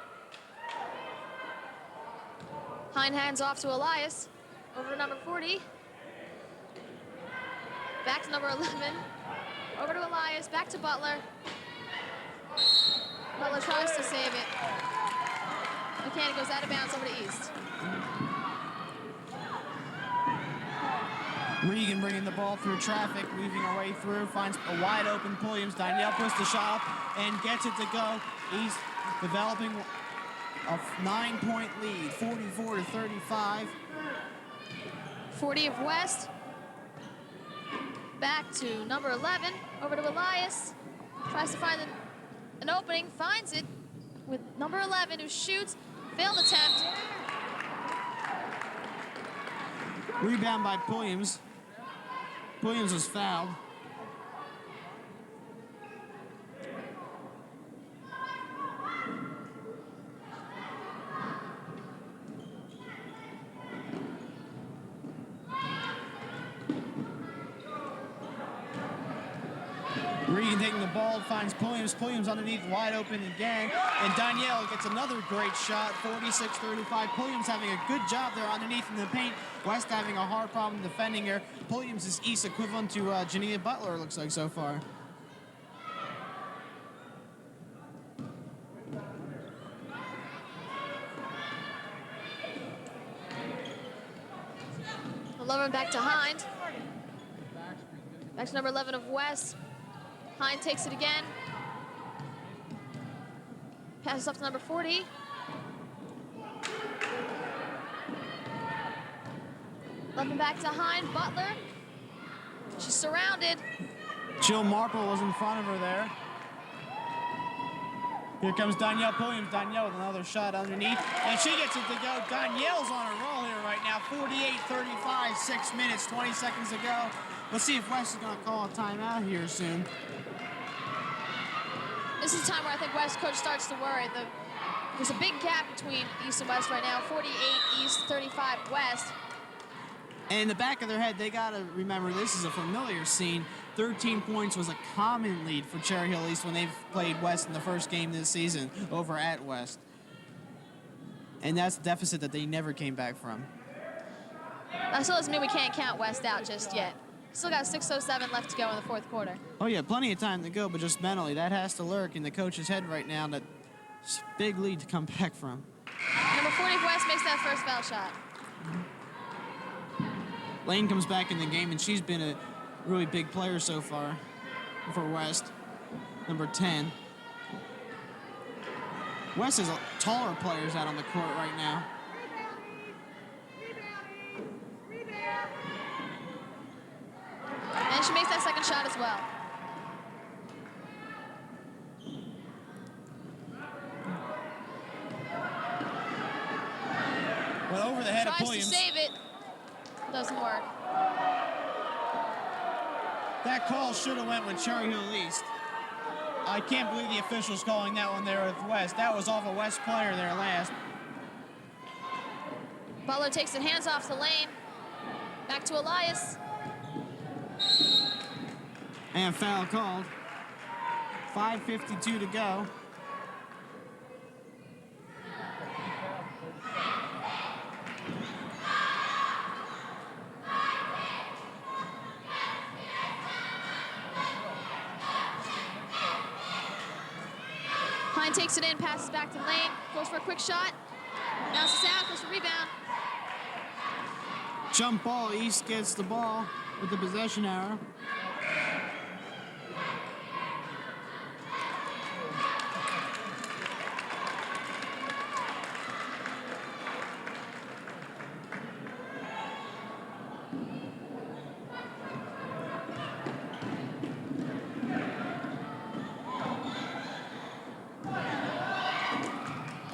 Speaker 3: Hind hands off to Elias. Over to number 40. Back to number 11. Over to Elias. Back to Butler. Butler tries to save it. McCann goes out of bounds over to East.
Speaker 1: Regan bringing the ball through traffic, weaving her way through, finds a wide open Pulliams. Danielle puts the shot up and gets it to go. East developing a 9-point lead, 44-35.
Speaker 3: 40 of West. Back to number 11. Over to Elias. Tries to find an opening, finds it with number 11 who shoots. Failed attempt.
Speaker 1: Rebound by Pulliams. Pulliams was fouled. Easton taking the ball, finds Pulliams. Pulliams underneath, wide open again. And Danielle gets another great shot, 46-35. Pulliams having a good job there underneath in the paint. West having a hard problem defending her. Pulliams is East equivalent to Jania Butler, it looks like so far.
Speaker 3: Lovren back to Hind. Back to number 11 of West. Hind takes it again. Passes off to number 40. Lovren back to Hind. Butler. She's surrounded.
Speaker 1: Jill Marple was in front of her there. Here comes Danielle Pulliams. Danielle with another shot underneath. And she gets it to go. Danielle's on a roll here right now. 48-35, 6 minutes, 20 seconds to go. Let's see if West is going to call a timeout here soon.
Speaker 3: This is a time where I think West coach starts to worry. There's a big gap between East and West right now. 48 East, 35 West.
Speaker 1: And in the back of their head, they got to remember this is a familiar scene. 13 points was a common lead for Cherry Hill East when they've played West in the first game this season over at West. And that's a deficit that they never came back from.
Speaker 3: That still doesn't mean we can't count West out just yet. Still got 6:07 left to go in the fourth quarter.
Speaker 1: Oh, yeah, plenty of time to go, but just mentally, that has to lurk in the coach's head right now. That big lead to come back from.
Speaker 3: Number 40 of West makes that first foul shot.
Speaker 1: Lane comes back in the game, and she's been a really big player so far for West. Number 10. West has taller players out on the court right now.
Speaker 3: And she makes that second shot as well.
Speaker 1: Well, over the head of
Speaker 3: Tries
Speaker 1: Pulliams.
Speaker 3: to save it. Doesn't work.
Speaker 1: That call should have went with Cherry Hill East. I can't believe the officials calling that one there with West. That was off a West player there last.
Speaker 3: Butler takes it, hands off to Lane. Back to Elias.
Speaker 1: And foul called. 5:52 to go.
Speaker 3: Hind takes it in, passes back to Lane, goes for a quick shot. Bounces out, goes for rebound.
Speaker 1: Jump ball. East gets the ball with the possession arrow.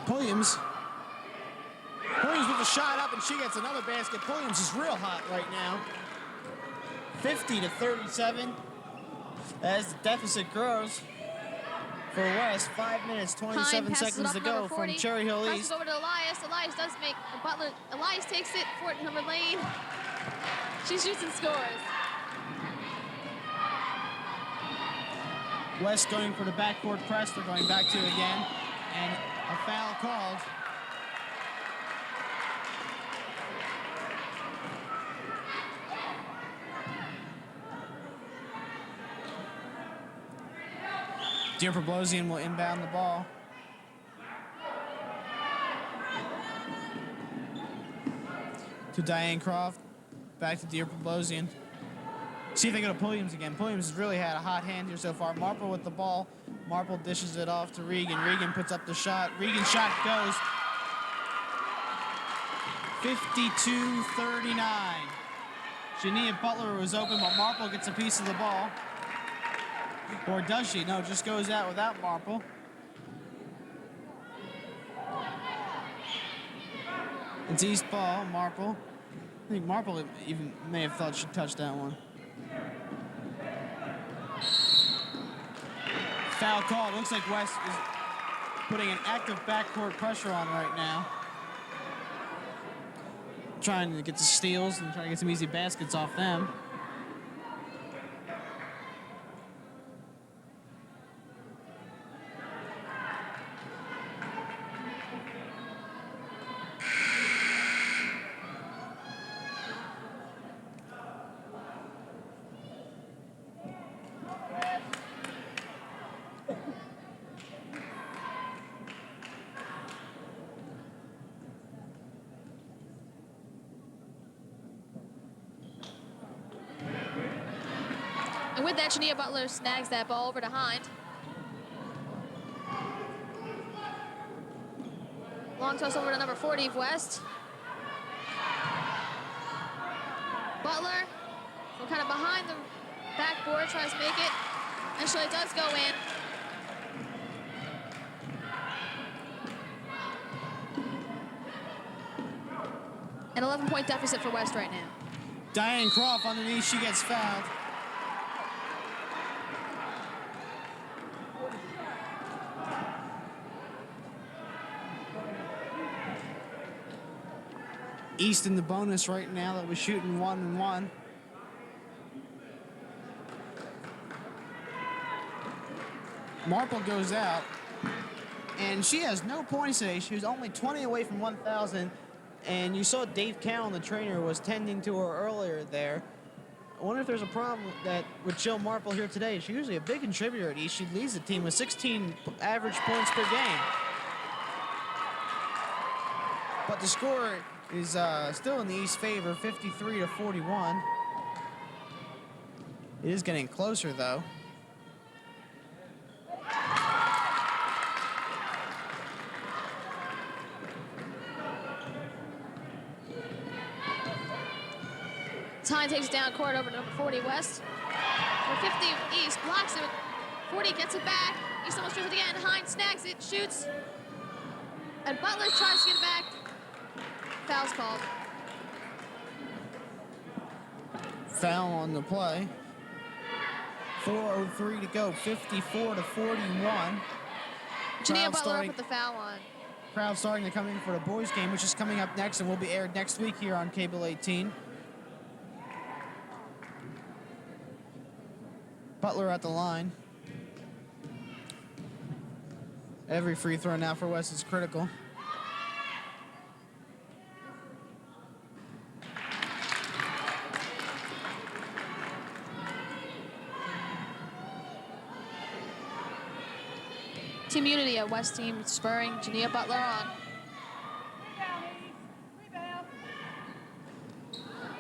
Speaker 1: Pulliams with a shot up, and she gets another basket. Pulliams is real hot right now. 50-37 as the deficit grows for West. 5 minutes, 27 seconds to go from Cherry Hill
Speaker 3: Passes
Speaker 1: East.
Speaker 3: over to Elias. Elias does make Butler. Elias takes it for number Lane. She shoots and scores.
Speaker 1: West going for the backcourt press. They're going back to it again. And a foul called. Dear Problosian will inbound the ball. To Diane Croft. Back to Dear Problosian. See if they go to Pulliams again. Pulliams has really had a hot hand here so far. Marple with the ball. Marple dishes it off to Regan. Regan puts up the shot. Regan's shot goes. 52-39. Jania Butler was open, but Marple gets a piece of the ball. Or does she? No, just goes out without Marple. It's East ball, Marple. I think Marple even may have thought she touched that one. Foul called. Looks like West is putting an active backcourt pressure on right now. Trying to get the steals and trying to get some easy baskets off them.
Speaker 3: with that, Jania Butler snags that ball over to Hind. Long toss over to number 40 of West. Butler, so kind of behind the backboard, tries to make it. Actually, it does go in. An 11-point deficit for West right now.
Speaker 1: Diane Croft underneath, she gets fouled. East in the bonus right now that was shooting 1-1. Marple goes out, and she has no points today. She was only 20 away from 1,000, and you saw Dave Cowan, the trainer, was tending to her earlier there. I wonder if there's a problem with Jill Marple here today. She's usually a big contributor at East. She leads the team with 16 average points per game. But the score is still in the East favor, 53-41. It is getting closer, though.
Speaker 3: Tyne takes it down court over to number 40 West. Number 50 East blocks it. 40 gets it back. East almost tries it again. Hind snags it, shoots. And Butler tries to get it back. Foul's called.
Speaker 1: Foul on the play. 4:03 to go, 54-41.
Speaker 3: Jania Butler up with the foul line.
Speaker 1: Crowd starting to come in for the boys game, which is coming up next and will be aired next week here on Cable 18. Butler at the line. Every free throw now for West is critical.
Speaker 3: Team unity at West team spurring Jania Butler on.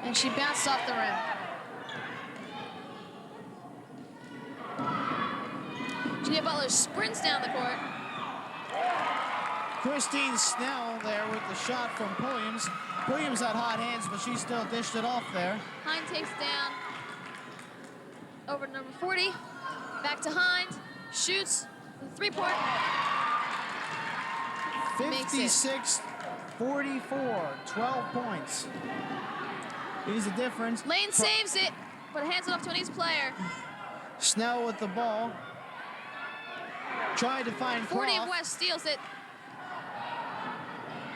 Speaker 3: And she bounced off the rim. Jania Butler sprints down the court.
Speaker 1: Christine Snell there with the shot from Williams. Williams had hot hands, but she still dished it off there.
Speaker 3: Hind takes down over to number 40. Back to Hind. Shoots. Three-point.
Speaker 1: 56-44, 12 points. Here's the difference.
Speaker 3: Lane saves it, but hands it off to an East player.
Speaker 1: Snell with the ball. Tried to find
Speaker 3: 40
Speaker 1: Croft.
Speaker 3: of West steals it.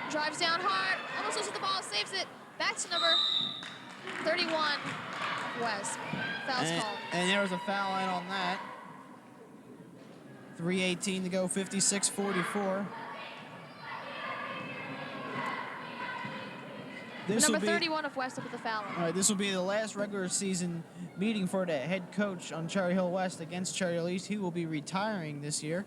Speaker 3: Drives down hard. Almost loses the ball, saves it. Back to number 31 West. Foul's called.
Speaker 1: And there was a foul line on that. 3:18 to go, 56-44.
Speaker 3: Number 31 of West up with the foul line.
Speaker 1: All right, this will be the last regular season meeting for the head coach on Cherry Hill West against Cherry Hill East. He will be retiring this year.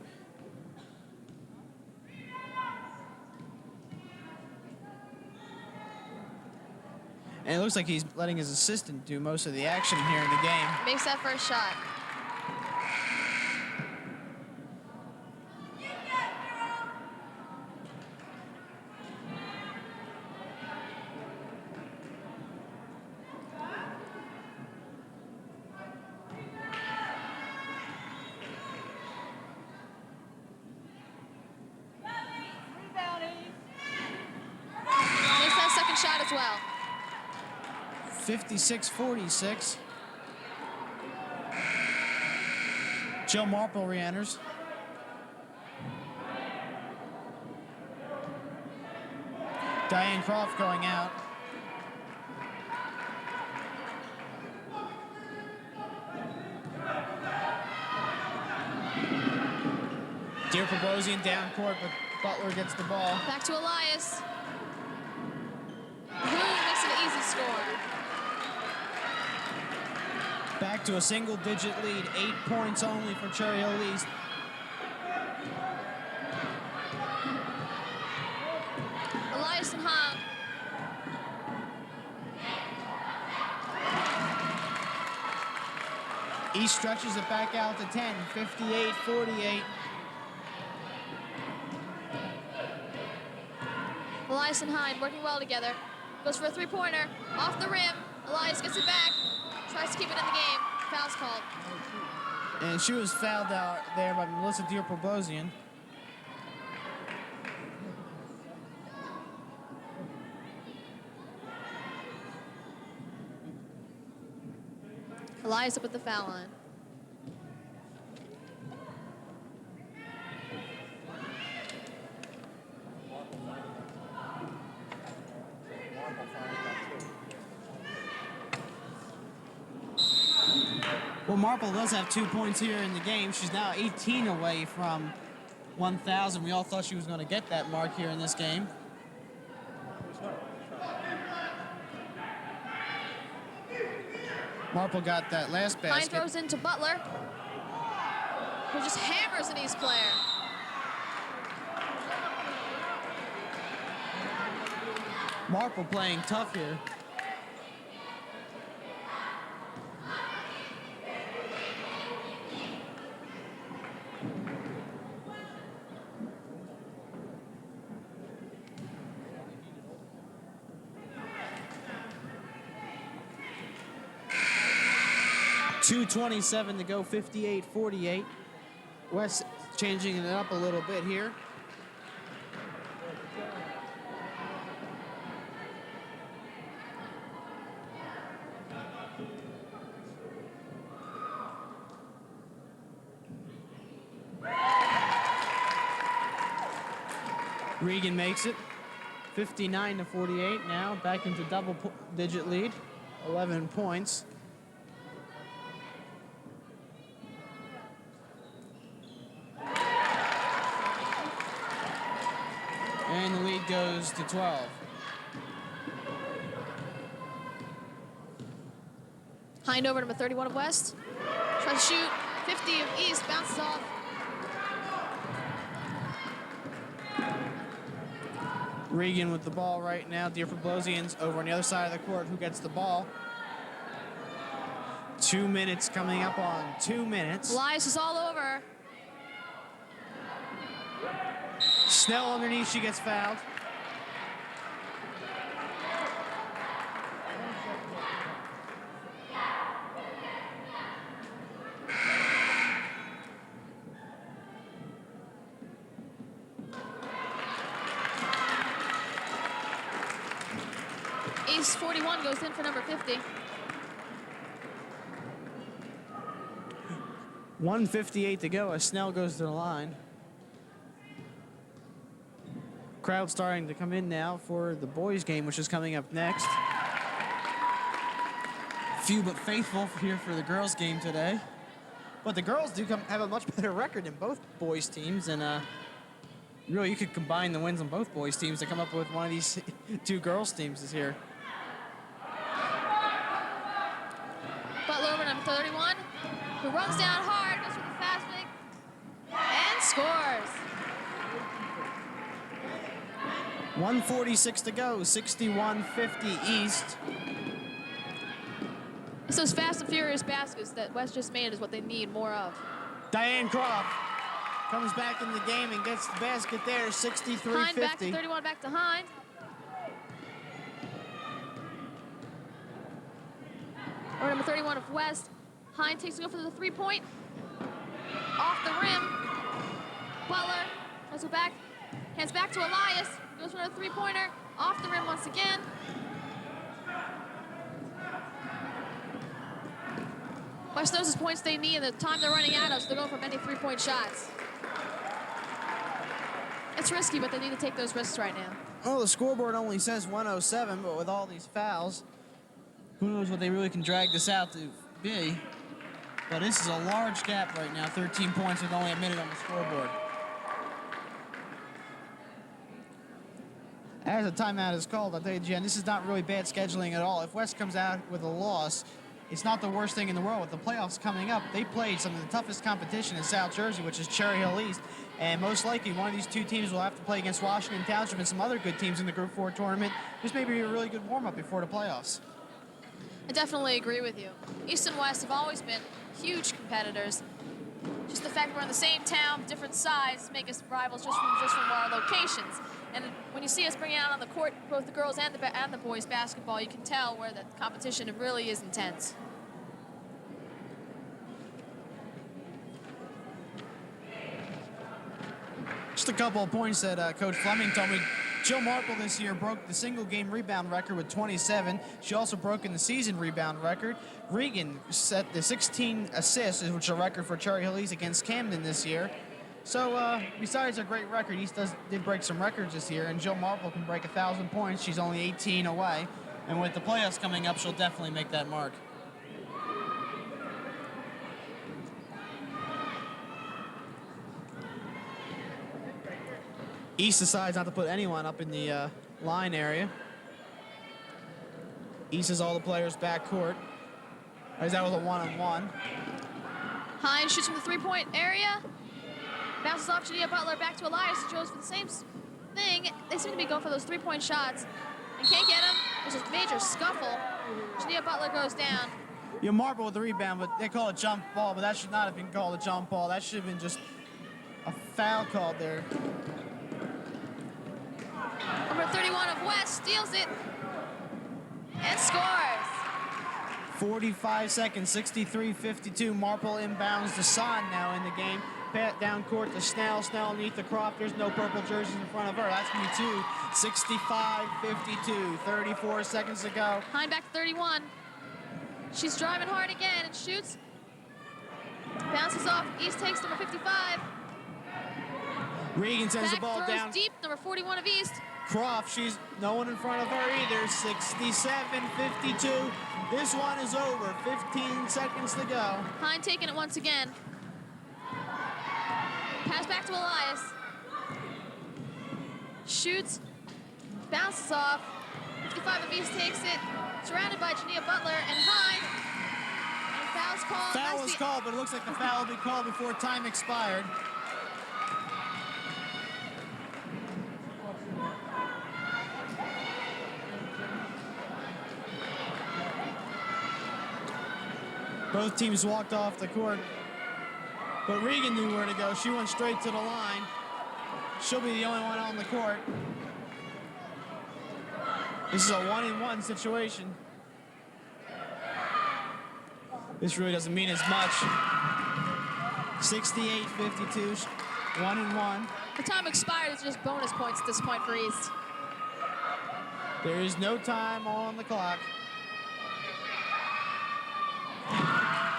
Speaker 1: And it looks like he's letting his assistant do most of the action here in the game.
Speaker 3: Makes that first shot. Makes that second shot as well.
Speaker 1: 56-46. Jill Marple re-enters. Diane Croft going out. Dear Probosian down court, but Butler gets the ball.
Speaker 3: Back to Elias. Who makes it an easy score.
Speaker 1: Back to a single-digit lead, 8 points only for Cherry Hill East.
Speaker 3: Elias and Hong.
Speaker 1: East stretches it back out to 10, 58-48.
Speaker 3: Elias and Hine working well together. Goes for a three-pointer. Off the rim. Elias gets it back. Tries to keep it in the game. Foul's called.
Speaker 1: And she was fouled out there by Melissa Dier-Probosian.
Speaker 3: Elias up at the foul line.
Speaker 1: Well, Marple does have 2 points here in the game. She's now 18 away from 1,000. We all thought she was going to get that mark here in this game. Marple got that last
Speaker 3: Hine
Speaker 1: basket.
Speaker 3: throws into Butler, who just hammers an East player.
Speaker 1: Marple playing tough here. .227 to go, 58-48. West changing it up a little bit here. Regan makes it. 59-48 now, back into double-digit lead, 11 points. And the lead goes to 12.
Speaker 3: Hind over number 31 of West. Tries to shoot. 50 of East. Bounces off.
Speaker 1: Regan with the ball right now. Dier-Probosian's over on the other side of the court. Who gets the ball? 2 minutes coming up on 2 minutes.
Speaker 3: Elias is all over.
Speaker 1: Snell underneath, she gets fouled.
Speaker 3: East 41 goes in for number 50.
Speaker 1: 1:58 to go as Snell goes to the line. Crowd starting to come in now for the boys game, which is coming up next. Few but faithful here for the girls game today. But the girls do have a much better record than both boys teams, and really you could combine the wins on both boys teams to come up with one of these two girls teams this year.
Speaker 3: Butler over number 31, who runs down hard, goes for the fast break, and scores.
Speaker 1: 1:46 to go, 61-50 East.
Speaker 3: It's those fast and furious baskets that West just made is what they need more of.
Speaker 1: Diane Croft comes back in the game and gets the basket there, 63-50.
Speaker 3: Hind back to 31, back to Hind. Or number 31 of West. Hind takes a go for the three-point. Off the rim. Butler tries to go back. Hands back to Elias. Goes for another three-pointer. Off the rim once again. West knows the points they need and the time they're running out of, so they're going for many three-point shots. It's risky, but they need to take those risks right now.
Speaker 1: Well, the scoreboard only says 107, but with all these fouls, who knows what they really can drag this out to be. But this is a large gap right now, 13 points with only a minute on the scoreboard. As a timeout is called, I'll tell you, Jen, this is not really bad scheduling at all. If West comes out with a loss, it's not the worst thing in the world. With the playoffs coming up, they played some of the toughest competition in South Jersey, which is Cherry Hill East. And most likely, one of these two teams will have to play against Washington Township and some other good teams in the Group 4 tournament. This may be a really good warm-up before the playoffs.
Speaker 3: I definitely agree with you. East and West have always been huge competitors. Just the fact we're in the same town, different sides, make us rivals just from our locations. And when you see us bringing out on the court both the girls and the boys basketball, you can tell where the competition really is intense.
Speaker 1: Just a couple of points that Coach Fleming told me. Jill Marple this year broke the single-game rebound record with 27. She also broke in the season rebound record. Regan set the 16 assists, which is a record for Cherry Hill East against Camden this year. So besides a great record, East did break some records this year, and Jill Marple can break 1,000 points. She's only 18 away. And with the playoffs coming up, she'll definitely make that mark. East decides not to put anyone up in the line area. East has all the players back court. As that was a one-on-one.
Speaker 3: Hines shoots from the three-point area. Bounces off Jania Butler back to Elias, who goes for the same thing. They seem to be going for those three-point shots and can't get him. There's a major scuffle. Jania Butler goes down.
Speaker 1: You Marple with the rebound, but they call it jump ball, but that should not have been called a jump ball. That should have been just a foul called there.
Speaker 3: Number 31 of West steals it and scores.
Speaker 1: 45 seconds, 63-52. Marple inbounds to Son now in the game. Pat down court to Snell. Snell underneath the Croft. There's no purple jerseys in front of her. That's going to be 2. 65-52. 34 seconds to go.
Speaker 3: Hine back to 31. She's driving hard again and shoots. Bounces off. East takes number 55.
Speaker 1: Regan sends the ball
Speaker 3: throws
Speaker 1: down.
Speaker 3: Deep, number 41 of East.
Speaker 1: Croft, she's no one in front of her either. 67-52. This one is over. 15 seconds to go.
Speaker 3: Hine taking it once again. Pass back to Elias. Shoots. Bounces off. 55 of East takes it. Surrounded by Jania Butler and Hine. And foul's called.
Speaker 1: Foul was called, but it looks like the foul will be called before time expired. Both teams walked off the court, but Regan knew where to go. She went straight to the line. She'll be the only one on the court. This is a 1-on-1 situation. This really doesn't mean as much. 68-52, 1-on-1.
Speaker 3: The time expired. It's just bonus points at this point for East.
Speaker 1: There is no time on the clock.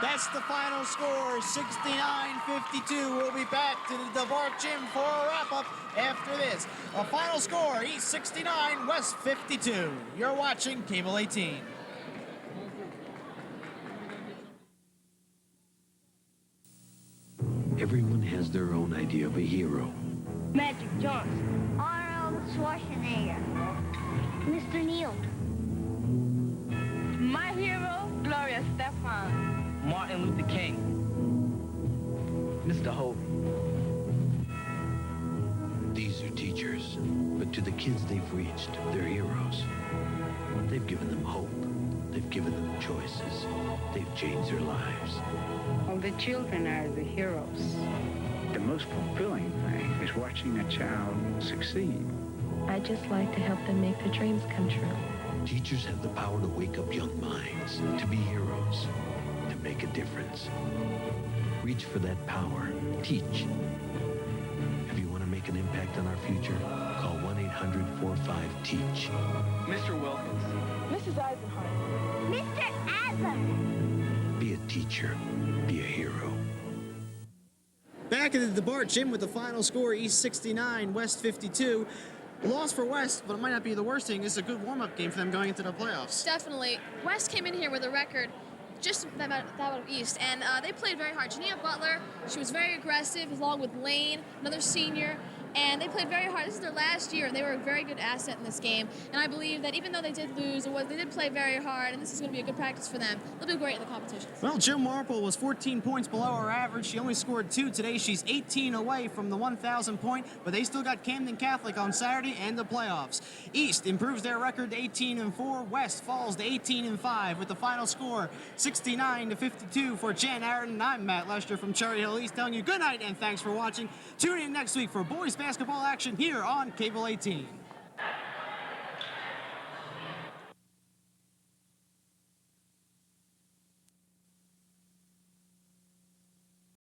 Speaker 1: That's the final score, 69-52. We'll be back to the DeBart Gym for a wrap-up after this. A final score, East 69, West 52. You're watching Cable 18.
Speaker 11: Everyone has their own idea of a hero.
Speaker 5: Magic Johnson. Arnold Schwarzenegger. Mr. Neal. My hero, Gloria Stefan.
Speaker 12: Martin Luther King. Mr. Hope.
Speaker 11: These are teachers, but to the kids they've reached, they're heroes. They've given them hope. They've given them choices. They've changed their lives.
Speaker 13: Well, the children are the heroes.
Speaker 14: The most fulfilling thing is watching a child succeed.
Speaker 15: I just like to help them make their dreams come true.
Speaker 11: Teachers have the power to wake up young minds, to be heroes, to make a difference. Reach for that power. Teach. If you want to make an impact on our future, call 1-800-45-TEACH.
Speaker 12: Mr. Wilkins.
Speaker 5: Mrs. Eisenhower. Mr. Adler.
Speaker 11: Be a teacher. Be a hero.
Speaker 1: Back at the DeBart Gym with the final score, East 69, West 52. A loss for West, but it might not be the worst thing. This is a good warm-up game for them going into the playoffs.
Speaker 3: Definitely. West came in here with a record just that of East, and they played very hard. Jania Butler, she was very aggressive, along with Lane, another senior. and they played very hard. This is their last year, and they were a very good asset in this game. And I believe that even though they did lose, they did play very hard, and this is going to be a good practice for them. They'll do great in the competition.
Speaker 1: Well, Jill Marple was 14 points below her average. She only scored 2 today. She's 18 away from the 1,000 point, but they still got Camden Catholic on Saturday and the playoffs. East improves their record to 18-4. West falls to 18-5 with the final score 69-52 for Jan Aaron. I'm Matt Lester from Cherry Hill East telling you good night and thanks for watching. Tune in next week for boys basketball action here on Cable 18.